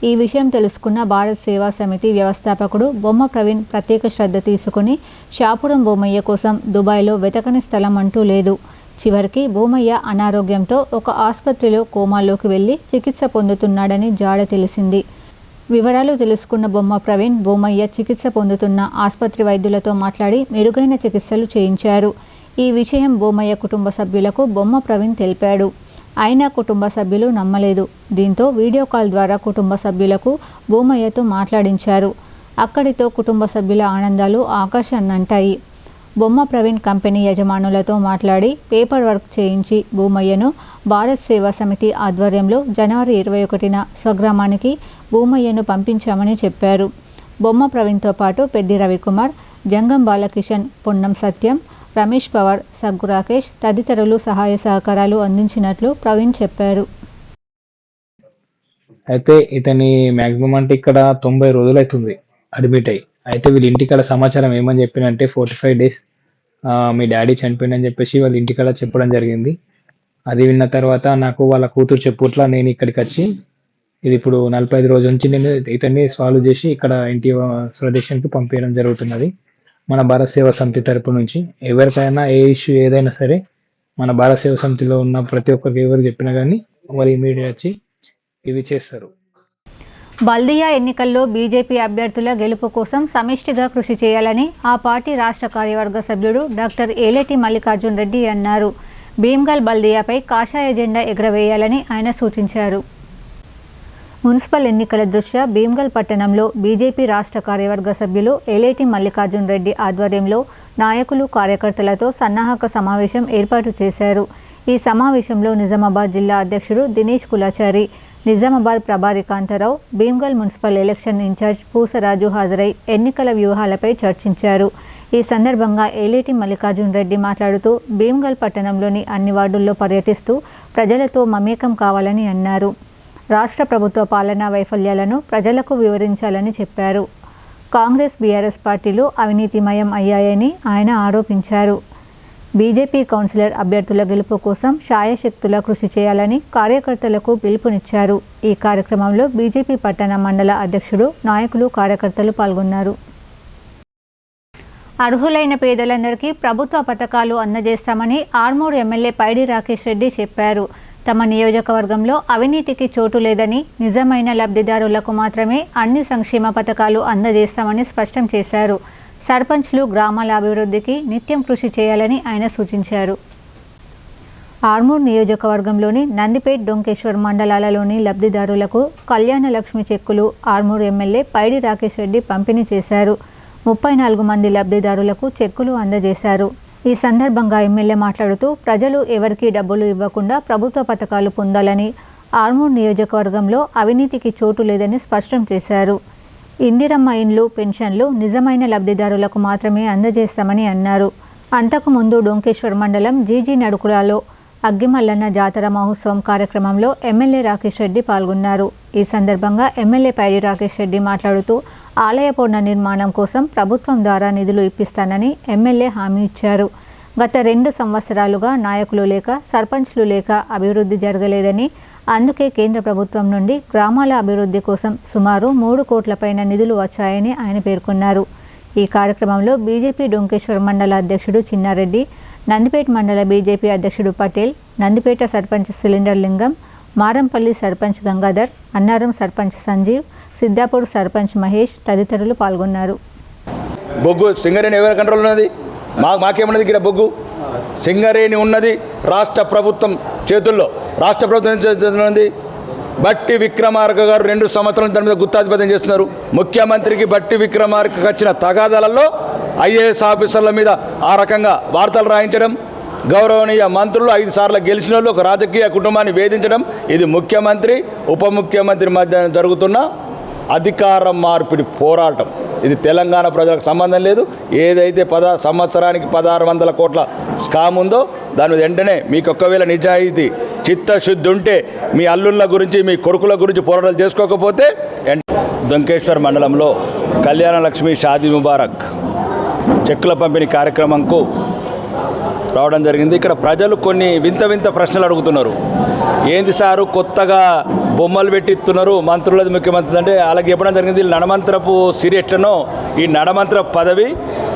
ఈ విషయం తెలుసుకున్న భారత్ సేవా సమితి వ్యవస్థాపకుడు బొమ్మ ప్రవీణ్ ప్రత్యేక శ్రద్ధ తీసుకుని షాపురం బోమయ్య కోసం దుబాయ్లో వెతకని స్థలం అంటూ లేదు. చివరికి బోమయ్య అనారోగ్యంతో ఒక ఆసుపత్రిలో కోమాలోకి వెళ్లి చికిత్స పొందుతున్నాడని జాడ తెలిసింది. వివరాలు తెలుసుకున్న బొమ్మ ప్రవీణ్ బోమయ్య చికిత్స పొందుతున్న ఆసుపత్రి వైద్యులతో మాట్లాడి మెరుగైన చికిత్సలు చేయించారు. ఈ విషయం బోమయ్య కుటుంబ సభ్యులకు బొమ్మ ప్రవీణ్ తెలిపాడు. అయినా కుటుంబ సభ్యులు నమ్మలేదు. దీంతో వీడియో కాల్ ద్వారా కుటుంబ సభ్యులకు బోమయ్యతో మాట్లాడించారు. అక్కడితో కుటుంబ సభ్యుల ఆనందాలు ఆకాశాన్నంటాయి. బొమ్మ ప్రవీణ్ కంపెనీ యజమానులతో మాట్లాడి పేపర్ వర్క్ చేయించి బోమయ్యను భారత్ సేవా సమితి ఆధ్వర్యంలో జనవరి 21న స్వగ్రామానికి బోమయ్యను పంపించామని చెప్పారు. బొమ్మ ప్రవీణ్తో పాటు పెద్ది రవికుమార్, జంగం బాలకిషన్, పొన్నం సత్యం, రమేష్ పవార్, సగ్గు రాకేష్ తదితరులు సహాయ సహకారాలు అందించినట్లు ప్రవీణ్ చెప్పారు. అయితే ఇతని మ్యాక్సిమం అంటే ఇక్కడ 90 రోజులు అవుతుంది అడ్మిట్ అయ్యి. అయితే వీళ్ళ ఇంటికాడ సమాచారం ఏమని చెప్పినంటే 45 డేస్ మీ డాడీ చనిపోయిందని చెప్పేసి వాళ్ళ ఇంటికాడ చెప్పడం జరిగింది. అది విన్న తర్వాత నాకు వాళ్ళ కూతురు చెప్పుట్లా నేను ఇక్కడికి వచ్చి ఇది ఇప్పుడు 45 రోజుల నుంచి నేను ఇతన్ని సాల్వ్ చేసి ఇక్కడ ఇంటి స్వదేశానికి పంపించడం జరుగుతున్నది. మన భారత సేవా సమితి తరపు నుంచి ఎవరికైనా ఏ ఇష్యూ ఏదైనా సరే మన భారత సేవా సమితిలో ఉన్న ప్రతి ఒక్కరికి ఎవరు చెప్పినా కానీ వాళ్ళు ఇమీడియట్ వచ్చి ఇవి చేస్తారు. బల్దియా ఎన్నికల్లో బీజేపీ అభ్యర్థుల గెలుపు కోసం సమిష్టిగా కృషి చేయాలని ఆ పార్టీ రాష్ట్ర కార్యవర్గ సభ్యుడు డాక్టర్ ఏలేటి మల్లికార్జున్ రెడ్డి అన్నారు. భీమ్గల్ బల్దియాపై కాషాయ జెండా ఎగురవేయాలని ఆయన సూచించారు. మున్సిపల్ ఎన్నికల దృష్ట్యా భీమ్గల్ పట్టణంలో బీజేపీ రాష్ట్ర కార్యవర్గ సభ్యులు ఏలేటి మల్లికార్జున్ రెడ్డి ఆధ్వర్యంలో నాయకులు కార్యకర్తలతో సన్నాహక సమావేశం ఏర్పాటు చేశారు. ఈ సమావేశంలో నిజామాబాద్ జిల్లా అధ్యక్షుడు దినేష్ కులాచారి, నిజామాబాద్ ప్రభారి Kantharao, Bheemgal municipal election incharge Pusaraju హాజరై ఎన్నికల వ్యూహాలపై చర్చించారు. ఈ సందర్భంగా ఏలేటి మల్లికార్జున్ రెడ్డి మాట్లాడుతూ భీమ్గల్ పట్టణంలోని అన్ని వార్డుల్లో పర్యటిస్తూ ప్రజలతో మమేకం కావాలని అన్నారు. రాష్ట్ర ప్రభుత్వ పాలనా వైఫల్యాలను ప్రజలకు వివరించాలని చెప్పారు. కాంగ్రెస్ బీఆర్ఎస్ పార్టీలు అవినీతిమయం అయ్యాయని ఆయన ఆరోపించారు. బీజేపీ కౌన్సిలర్ అభ్యర్థుల గెలుపు కోసం శాయశక్తులా కృషి చేయాలని కార్యకర్తలకు పిలుపునిచ్చారు. ఈ కార్యక్రమంలో బీజేపీ పట్టణ మండల అధ్యక్షుడు, నాయకులు, కార్యకర్తలు పాల్గొన్నారు. అర్హులైన పేదలందరికీ ప్రభుత్వ పథకాలు అందజేస్తామని ఆర్మూర్ ఎమ్మెల్యే పైడి రాకేష్ రెడ్డి చెప్పారు. తమ నియోజకవర్గంలో అవినీతికి చోటు లేదని, నిజమైన లబ్ధిదారులకు మాత్రమే అన్ని సంక్షేమ పథకాలు అందజేస్తామని స్పష్టం చేశారు. సర్పంచ్లు గ్రామాల అభివృద్ధికి నిత్యం కృషి చేయాలని ఆయన సూచించారు. ఆర్మూర్ నియోజకవర్గంలోని నందిపేట్, డొంకేశ్వర్ మండలాలలోని లబ్ధిదారులకు కళ్యాణ లక్ష్మి చెక్కులు ఆర్మూర్ ఎమ్మెల్యే పైడి రాకేష్ రెడ్డి పంపిణీ చేశారు. 34 మంది లబ్ధిదారులకు చెక్కులు అందజేశారు. ఈ సందర్భంగా ఎమ్మెల్యే మాట్లాడుతూ ప్రజలు ఎవరికీ డబ్బులు ఇవ్వకుండా ప్రభుత్వ పథకాలు పొందాలని, ఆర్మూర్ నియోజకవర్గంలో అవినీతికి చోటు లేదని స్పష్టం చేశారు. ఇందిరమ్మ ఇండ్లు, పెన్షన్లు నిజమైన లబ్ధిదారులకు మాత్రమే అందజేస్తామని అన్నారు. అంతకుముందు డొంకేశ్వర్ మండలం జీజీ నడుకులాలో అగ్గిమల్లన్న జాతర మహోత్సవం కార్యక్రమంలో ఎమ్మెల్యే రాకేష్ రెడ్డి పాల్గొన్నారు. ఈ సందర్భంగా ఎమ్మెల్యే పైడి రాకేష్ రెడ్డి మాట్లాడుతూ ఆలయ పునర్నిర్మాణం కోసం ప్రభుత్వం ద్వారా నిధులు ఇప్పిస్తానని ఎమ్మెల్యే హామీ ఇచ్చారు. గత 2 సంవత్సరాలుగా నాయకులు లేక సర్పంచ్లు లేక అభివృద్ధి జరగలేదని, అందుకే కేంద్ర ప్రభుత్వం నుండి గ్రామాల అభివృద్ధి కోసం సుమారు 3 కోట్ల పైన నిధులు వచ్చాయని ఆయన పేర్కొన్నారు. ఈ కార్యక్రమంలో బీజేపీ డొంకేశ్వర్ మండల అధ్యక్షుడు చిన్నారెడ్డి, నందిపేట మండల బీజేపీ అధ్యక్షుడు పటేల్, నందిపేట సర్పంచ్ సిలిండర్ లింగం, మారంపల్లి సర్పంచ్ గంగాధర్, అన్నారం సర్పంచ్ సంజీవ్, సిద్దాపూర్ సర్పంచ్ మహేష్ తదితరులు పాల్గొన్నారు. బొగ్గు సింగరేణి ఎవరి కంట్రోల్ ఉన్నది? మాకేమున్నది ఇక్కడ? బొగ్గు సింగరేణి ఉన్నది రాష్ట్ర ప్రభుత్వం చేతుల్లో. రాష్ట్ర ప్రభుత్వం చేతుల్లో ఉంది. బట్టి విక్రమార్క గారు 2 సంవత్సరాల దాని మీద గుత్తాధిపత్యం చేస్తున్నారు. ముఖ్యమంత్రికి బట్టి విక్రమార్కకు వచ్చిన తగాదాలలో ఐఏఎస్ ఆఫీసర్ల మీద ఆ రకంగా వార్తలు రాయించడం, గౌరవనీయ మంత్రులు 5 సార్లు గెలిచిన వాళ్ళు ఒక రాజకీయ కుటుంబాన్ని వేధించడం, ఇది ముఖ్యమంత్రి ఉప ముఖ్యమంత్రి మధ్య జరుగుతున్న అధికార మార్పిడి పోరాటం. ఇది తెలంగాణ ప్రజలకు సంబంధం లేదు. ఏదైతే సంవత్సరానికి 1600 కోట్ల స్కామ్ ఉందో దాని మీద వెంటనే మీకు ఒకవేళ నిజాయితీ చిత్తశుద్ధి ఉంటే మీ అల్లుళ్ళ గురించి మీ కొడుకుల గురించి పోరాటాలు చేసుకోకపోతే దొంకేశ్వర్ మండలంలో కళ్యాణ లక్ష్మి షాదీ ముబారక్ చెక్కుల పంపిణీ కార్యక్రమంకు రావడం జరిగింది. ఇక్కడ ప్రజలు కొన్ని వింత ప్రశ్నలు అడుగుతున్నారు. ఏంది సారు కొత్తగా బొమ్మలు పెట్టిస్తున్నారు మంత్రులది ముఖ్యమంత్రి అంటే వాళ్ళకి చెప్పడం జరిగింది. నడమంత్రపు సిరి ఎట్లనో ఈ నడమంత్ర పదవి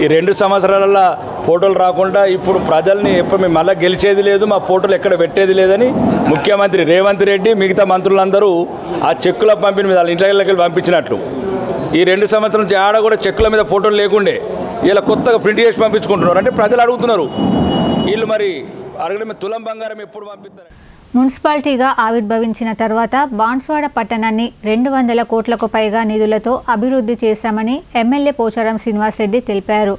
ఈ 2 సంవత్సరాల ఫోటోలు రాకుండా ఇప్పుడు ప్రజల్ని ఎప్పుడు మేము మళ్ళీ గెలిచేది లేదు, మా ఫోటోలు ఎక్కడ పెట్టేది లేదని ముఖ్యమంత్రి రేవంత్ రెడ్డి మిగతా మంత్రులందరూ ఆ చెక్కుల పంపిణీ మీద వాళ్ళ ఇంట్లోకి పంపించినట్లు ఈ 2 సంవత్సరాల నుంచి ఆడ కూడా చెక్కుల మీద ఫోటోలు లేకుండే ఇలా కొత్తగా ప్రింట్ చేసి పంపించుకుంటున్నారు. అంటే ప్రజలు అడుగుతున్నారు వీళ్ళు మరి అడగడం తులం బంగారం ఎప్పుడు పంపిస్తారు. మున్సిపాలిటీగా ఆవిర్భవించిన తర్వాత బాన్స్వాడ పట్టణాన్ని 200 కోట్లకు పైగా నిధులతో అభివృద్ధి చేశామని ఎమ్మెల్యే పోచారం శ్రీనివాసరెడ్డి తెలిపారు.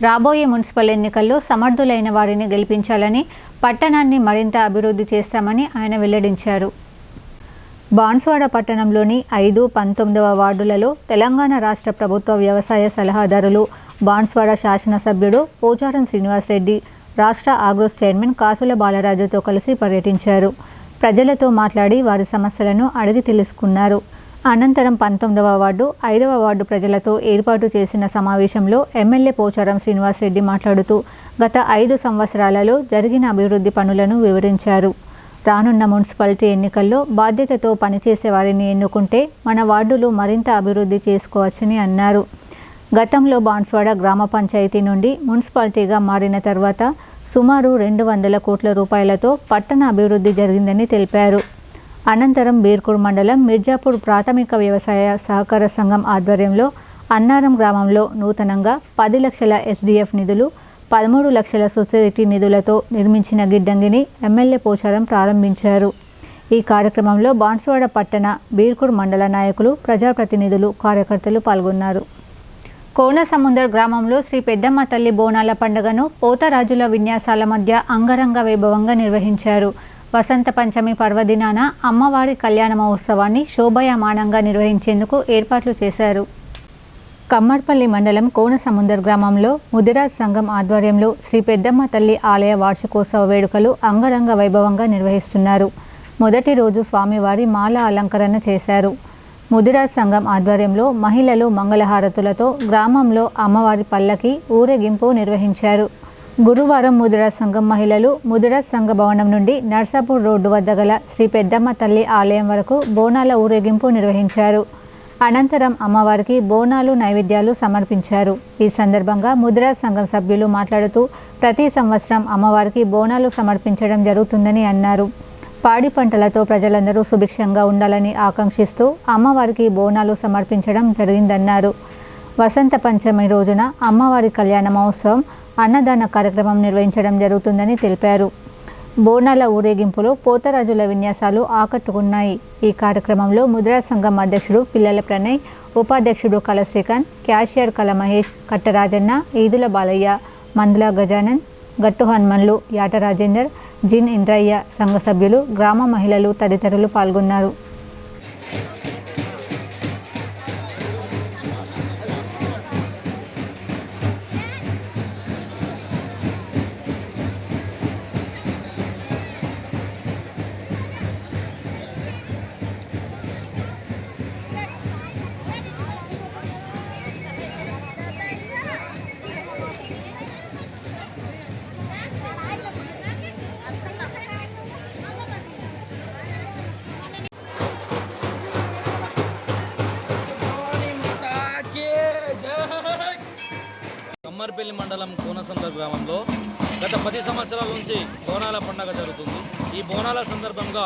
రాబోయే మున్సిపల్ ఎన్నికల్లో సమర్థులైన వారిని గెలిపించాలని, పట్టణాన్ని మరింత అభివృద్ధి చేస్తామని ఆయన వెల్లడించారు. బాన్స్వాడ పట్టణంలోని 5, 19వ వార్డులలో తెలంగాణ రాష్ట్ర ప్రభుత్వ వ్యవసాయ సలహాదారులు, బాన్స్వాడ శాసనసభ్యుడు పోచారం శ్రీనివాసరెడ్డి, రాష్ట్ర ఆగ్రోస్ చైర్మన్ కాసుల బాలరాజుతో కలిసి పర్యటించారు. ప్రజలతో మాట్లాడి వారి సమస్యలను అడిగి తెలుసుకున్నారు. అనంతరం 19వ వార్డు, 5వ వార్డు ప్రజలతో ఏర్పాటు చేసిన సమావేశంలో ఎమ్మెల్యే పోచారం శ్రీనివాసరెడ్డి మాట్లాడుతూ గత 5 సంవత్సరాలలో జరిగిన అభివృద్ధి పనులను వివరించారు. రానున్న మున్సిపాలిటీ ఎన్నికల్లో బాధ్యతతో పనిచేసే వారిని ఎన్నుకుంటే మన వార్డులు మరింత అభివృద్ధి చేసుకోవచ్చని అన్నారు. గతంలో బాన్స్వాడ గ్రామ పంచాయతీ నుండి మున్సిపాలిటీగా మారిన తర్వాత సుమారు 200 కోట్ల రూపాయలతో పట్టణ అభివృద్ధి జరిగిందని తెలిపారు. అనంతరం బీర్కూర్ మండలం మిర్జాపూర్ ప్రాథమిక వ్యవసాయ సహకార సంఘం ఆధ్వర్యంలో అన్నారం గ్రామంలో నూతనంగా 10 లక్షల SDF నిధులు, 13 లక్షల సొసైటీ నిధులతో నిర్మించిన గిడ్డంగిని ఎమ్మెల్యే పోచారం ప్రారంభించారు. ఈ కార్యక్రమంలో బాన్స్వాడ పట్టణ, బీర్కూర్ మండల నాయకులు, ప్రజాప్రతినిధులు, కార్యకర్తలు పాల్గొన్నారు. కోనసముద్ర గ్రామంలో శ్రీ పెద్దమ్మ తల్లి బోనాల పండుగను పోతరాజుల విన్యాసాల మధ్య అంగరంగ వైభవంగా నిర్వహించారు. వసంత పంచమి పర్వదినాన అమ్మవారి కళ్యాణ మహోత్సవాన్ని శోభాయమానంగా నిర్వహించేందుకు ఏర్పాట్లు చేశారు. కమ్మర్పల్లి మండలం కోనసముద్ర గ్రామంలో ముదిరాజ్ సంఘం ఆధ్వర్యంలో శ్రీ పెద్దమ్మ తల్లి ఆలయ వార్షికోత్సవ వేడుకలు అంగరంగ వైభవంగా నిర్వహిస్తున్నారు. మొదటి రోజు స్వామివారి మాల అలంకరణ చేశారు. ముదిరాజ్ సంఘం ఆధ్వర్యంలో మహిళలు మంగళహారతులతో గ్రామంలో అమ్మవారి పల్లకి ఊరేగింపు నిర్వహించారు. గురువారం ముదిరాజ్ సంఘం మహిళలు ముదిరాజ్ సంఘ భవనం నుండి నర్సాపూర్ రోడ్డు వద్ద గల శ్రీ పెద్దమ్మ తల్లి ఆలయం వరకు బోనాల ఊరేగింపు నిర్వహించారు. అనంతరం అమ్మవారికి బోనాలు, నైవేద్యాలు సమర్పించారు. ఈ సందర్భంగా ముదిరాజ్ సంఘం సభ్యులు మాట్లాడుతూ ప్రతి సంవత్సరం అమ్మవారికి బోనాలు సమర్పించడం జరుగుతుందని అన్నారు. పాడి పంటలతో ప్రజలందరూ సుభిక్షంగా ఉండాలని ఆకాంక్షిస్తూ అమ్మవారికి బోనాలు సమర్పించడం జరిగిందన్నారు. వసంత పంచమి రోజున అమ్మవారి కళ్యాణ మహోత్సవం, అన్నదాన కార్యక్రమం నిర్వహించడం జరుగుతుందని తెలిపారు. బోనాల ఊరేగింపులో పోతరాజుల విన్యాసాలు ఆకట్టుకున్నాయి. ఈ కార్యక్రమంలో ముదిరాజ్ సంఘం అధ్యక్షుడు పిల్లల ప్రణయ్, ఉపాధ్యక్షుడు కళ శ్రీకాంత్, క్యాషియర్ కళ మహేష్, కట్టరాజన్న, ఈదుల బాలయ్య, మందుల గజానన్, గట్టు హనుమన్లు, యాట రాజేందర్, జిన్ ఇంద్రయ్య, సంఘ సభ్యులు, గ్రామ మహిళలు తదితరులు పాల్గొన్నారు. కుమ్మరిపల్లి మండలం కోనసంద్ర గ్రామంలో గత 10 సంవత్సరాల నుంచి బోనాల పండుగ జరుగుతుంది. ఈ బోనాల సందర్భంగా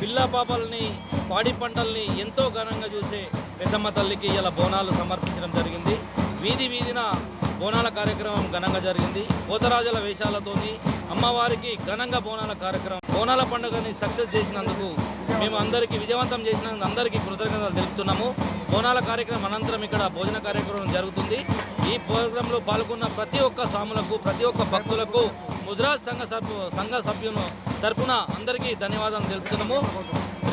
పిల్ల పాపల్ని పాడి పంటల్ని ఎంతో ఘనంగా చూసే పెద్దమ్మ తల్లికి ఇలా బోనాలు సమర్పించడం జరిగింది. వీధి వీధిన బోనాల కార్యక్రమం ఘనంగా జరిగింది. పోతరాజుల వేషాలతోని అమ్మవారికి ఘనంగా బోనాల కార్యక్రమం, బోనాల పండుగని సక్సెస్ చేసినందుకు మేము అందరికీ విజయవంతం చేసినందుకు అందరికీ కృతజ్ఞతలు తెలుపుతున్నాము. బోనాల కార్యక్రమం అనంతరం ఇక్కడ భోజన కార్యక్రమం జరుగుతుంది. ఈ ప్రోగ్రాంలో పాల్గొన్న ప్రతి ఒక్క సాములకు, ప్రతి ఒక్క భక్తులకు ముద్రాజ్ సంఘ సభ్యుల తరపున అందరికీ ధన్యవాదాలు తెలుపుతున్నాము.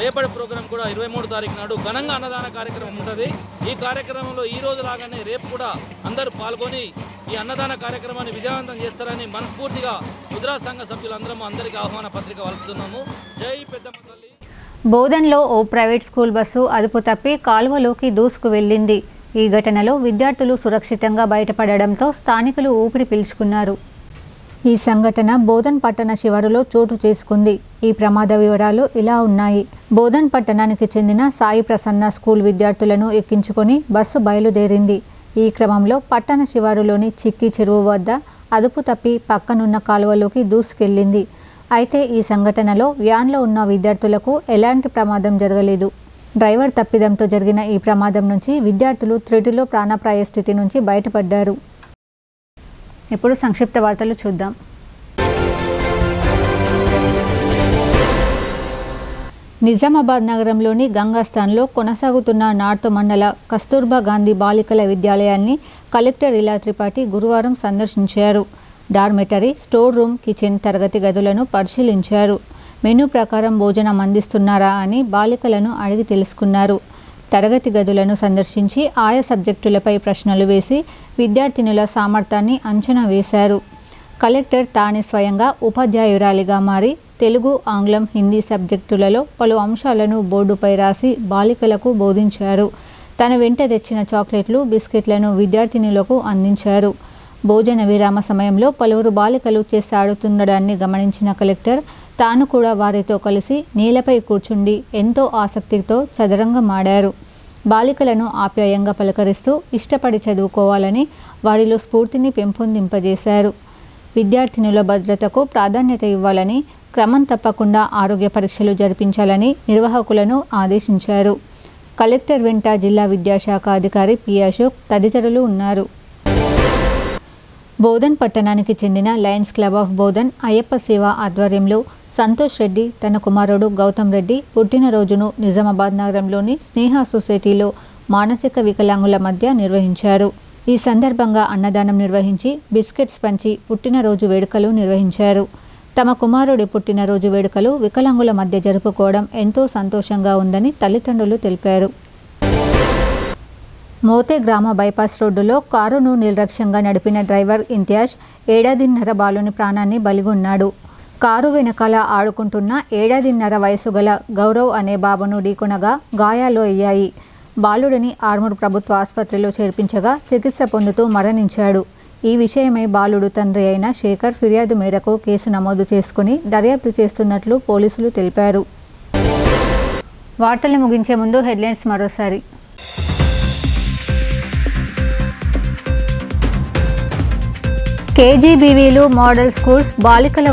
రేపటి ప్రోగ్రాం కూడా 23 తారీఖు నాడు ఘనంగా అన్నదాన కార్యక్రమం ఉంటుంది. ఈ కార్యక్రమంలో ఈ రోజు లాగానే రేపు కూడా అందరూ పాల్గొని ఈ అన్నదాన కార్యక్రమాన్ని విజయవంతం చేస్తారని మనస్ఫూర్తిగా ముద్రాజ్ సంఘ సభ్యులందరము అందరికీ ఆహ్వాన పత్రిక వలుపుతున్నాము. జై పెద్దమ్మ తల్లి. బోధన్లో ఓ ప్రైవేట్ స్కూల్ బస్సు అదుపు తప్పి కాలువలోకి దూసుకు వెళ్లింది. ఈ ఘటనలో విద్యార్థులు సురక్షితంగా బయటపడడంతో స్థానికులు ఊపిరి పీల్చుకున్నారు. ఈ సంఘటన బోధన్ పట్టణ శివారులో చోటు చేసుకుంది. ఈ ప్రమాద వివరాలు ఇలా ఉన్నాయి. బోధన్ పట్టణానికి చెందిన సాయి ప్రసన్న స్కూల్ విద్యార్థులను ఎక్కించుకొని బస్సు బయలుదేరింది. ఈ క్రమంలో పట్టణ శివారులోని చిక్కి చెరువు వద్ద అదుపు తప్పి పక్కనున్న కాలువలోకి దూసుకెళ్లింది. అయితే ఈ సంఘటనలో వ్యాన్లో ఉన్న విద్యార్థులకు ఎలాంటి ప్రమాదం జరగలేదు. డ్రైవర్ తప్పిదంతో జరిగిన ఈ ప్రమాదం నుంచి విద్యార్థులు త్రుటిలో ప్రాణాపాయ స్థితి నుంచి బయటపడ్డారు. ఇప్పుడు సంక్షిప్త వార్తలు చూద్దాం. నిజామాబాద్ నగరంలోని గంగాస్థాన్లో కొనసాగుతున్న నార్త్ మండల కస్తూర్బా గాంధీ బాలికల విద్యాలయాన్ని కలెక్టర్ ఇలా త్రిపాఠి గురువారం సందర్శించారు. డార్మెటరీ, స్టోర్ రూమ్, కిచెన్ తరగతి గదులను పరిశీలించారు. మెనూ ప్రకారం భోజనం అందిస్తున్నారా అని బాలికలను అడిగి తెలుసుకున్నారు. తరగతి గదులను సందర్శించి ఆయా సబ్జెక్టులపై ప్రశ్నలు వేసి విద్యార్థినుల సామర్థ్యాన్ని అంచనా వేశారు. కలెక్టర్ తానే స్వయంగా ఉపాధ్యాయురాలిగా మారి తెలుగు, ఆంగ్లం, హిందీ సబ్జెక్టులలో పలు అంశాలను బోర్డుపై రాసి బాలికలకు బోధించారు. తన వెంట తెచ్చిన చాక్లెట్లు, బిస్కెట్లను విద్యార్థినులకు అందించారు. భోజన విరామ సమయంలో పలువురు బాలికలు చెస్ ఆడుతుండడాన్ని గమనించిన కలెక్టర్ తాను కూడా వారితో కలిసి నేలపై కూర్చుండి ఎంతో ఆసక్తితో చదరంగం ఆడారు. బాలికలను ఆప్యాయంగా పలకరిస్తూ ఇష్టపడి చదువుకోవాలని వారిలో స్ఫూర్తిని పెంపొందింపజేశారు. విద్యార్థినుల భద్రతకు ప్రాధాన్యత ఇవ్వాలని, క్రమం తప్పకుండా ఆరోగ్య పరీక్షలు జరిపించాలని నిర్వాహకులను ఆదేశించారు. కలెక్టర్ వెంట జిల్లా విద్యాశాఖ అధికారి పి అశోక్ తదితరులు ఉన్నారు. బోధన్ పట్టణానికి చెందిన Lions club of Bodhan Ayyappa సేవ ఆధ్వర్యంలో సంతోష్ రెడ్డి తన కుమారుడు గౌతమ్ రెడ్డి పుట్టినరోజును నిజామాబాద్ నగరంలోని స్నేహ సొసైటీలో మానసిక వికలాంగుల మధ్య నిర్వహించారు. ఈ సందర్భంగా అన్నదానం నిర్వహించి బిస్కెట్స్ పంచి పుట్టినరోజు వేడుకలు నిర్వహించారు. తమ కుమారుడి పుట్టినరోజు వేడుకలు వికలాంగుల మధ్య జరుపుకోవడం ఎంతో సంతోషంగా ఉందని తల్లిదండ్రులు తెలిపారు. మోతే గ్రామ బైపాస్ రోడ్డులో కారును నిర్లక్ష్యంగా నడిపిన డ్రైవర్ ఇంతియాజ్ 7.5 బాలుని ప్రాణాన్ని బలిగొన్నాడు. కారు వెనకాల ఆడుకుంటున్న 7.5 వయసు గల గౌరవ్ అనే బాబును ఢీకొనగా గాయాలు అయ్యాయి. బాలుడిని ఆర్మూర్ ప్రభుత్వ ఆసుపత్రిలో చేర్పించగా చికిత్స పొందుతూ మరణించాడు. ఈ విషయమై బాలుడు తండ్రి అయిన శేఖర్ ఫిర్యాదు మేరకు కేసు నమోదు చేసుకుని దర్యాప్తు చేస్తున్నట్లు పోలీసులు తెలిపారు. వార్తలు ముగించే ముందు హెడ్లైన్స్ మరోసారి. కేజీబీవీలు మోడల్ స్కూల్స్ బాలికల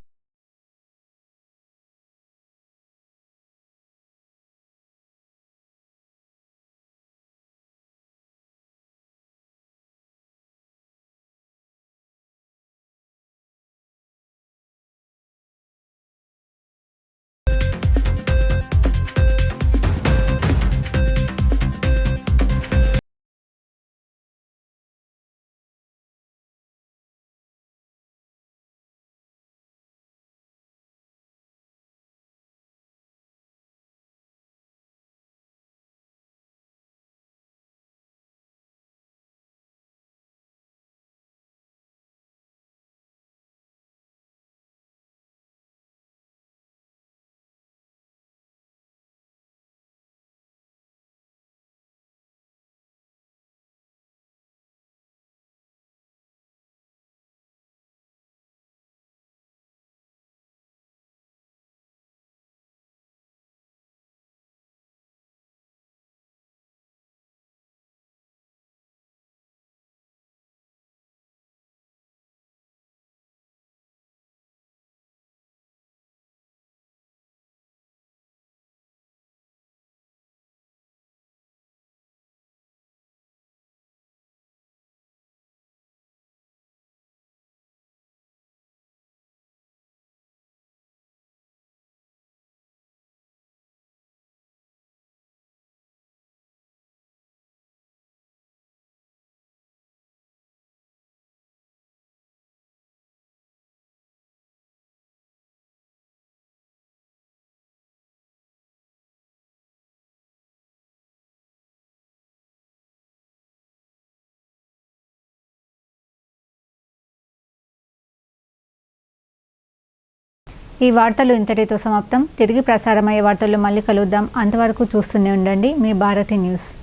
ఈ వార్తలు ఇంతటితో సమాప్తం. తిరిగి ప్రసారమయ్యే వార్తల్లో మళ్ళీ కలుద్దాం. అంతవరకు చూస్తూనే ఉండండి మీ భారతి న్యూస్.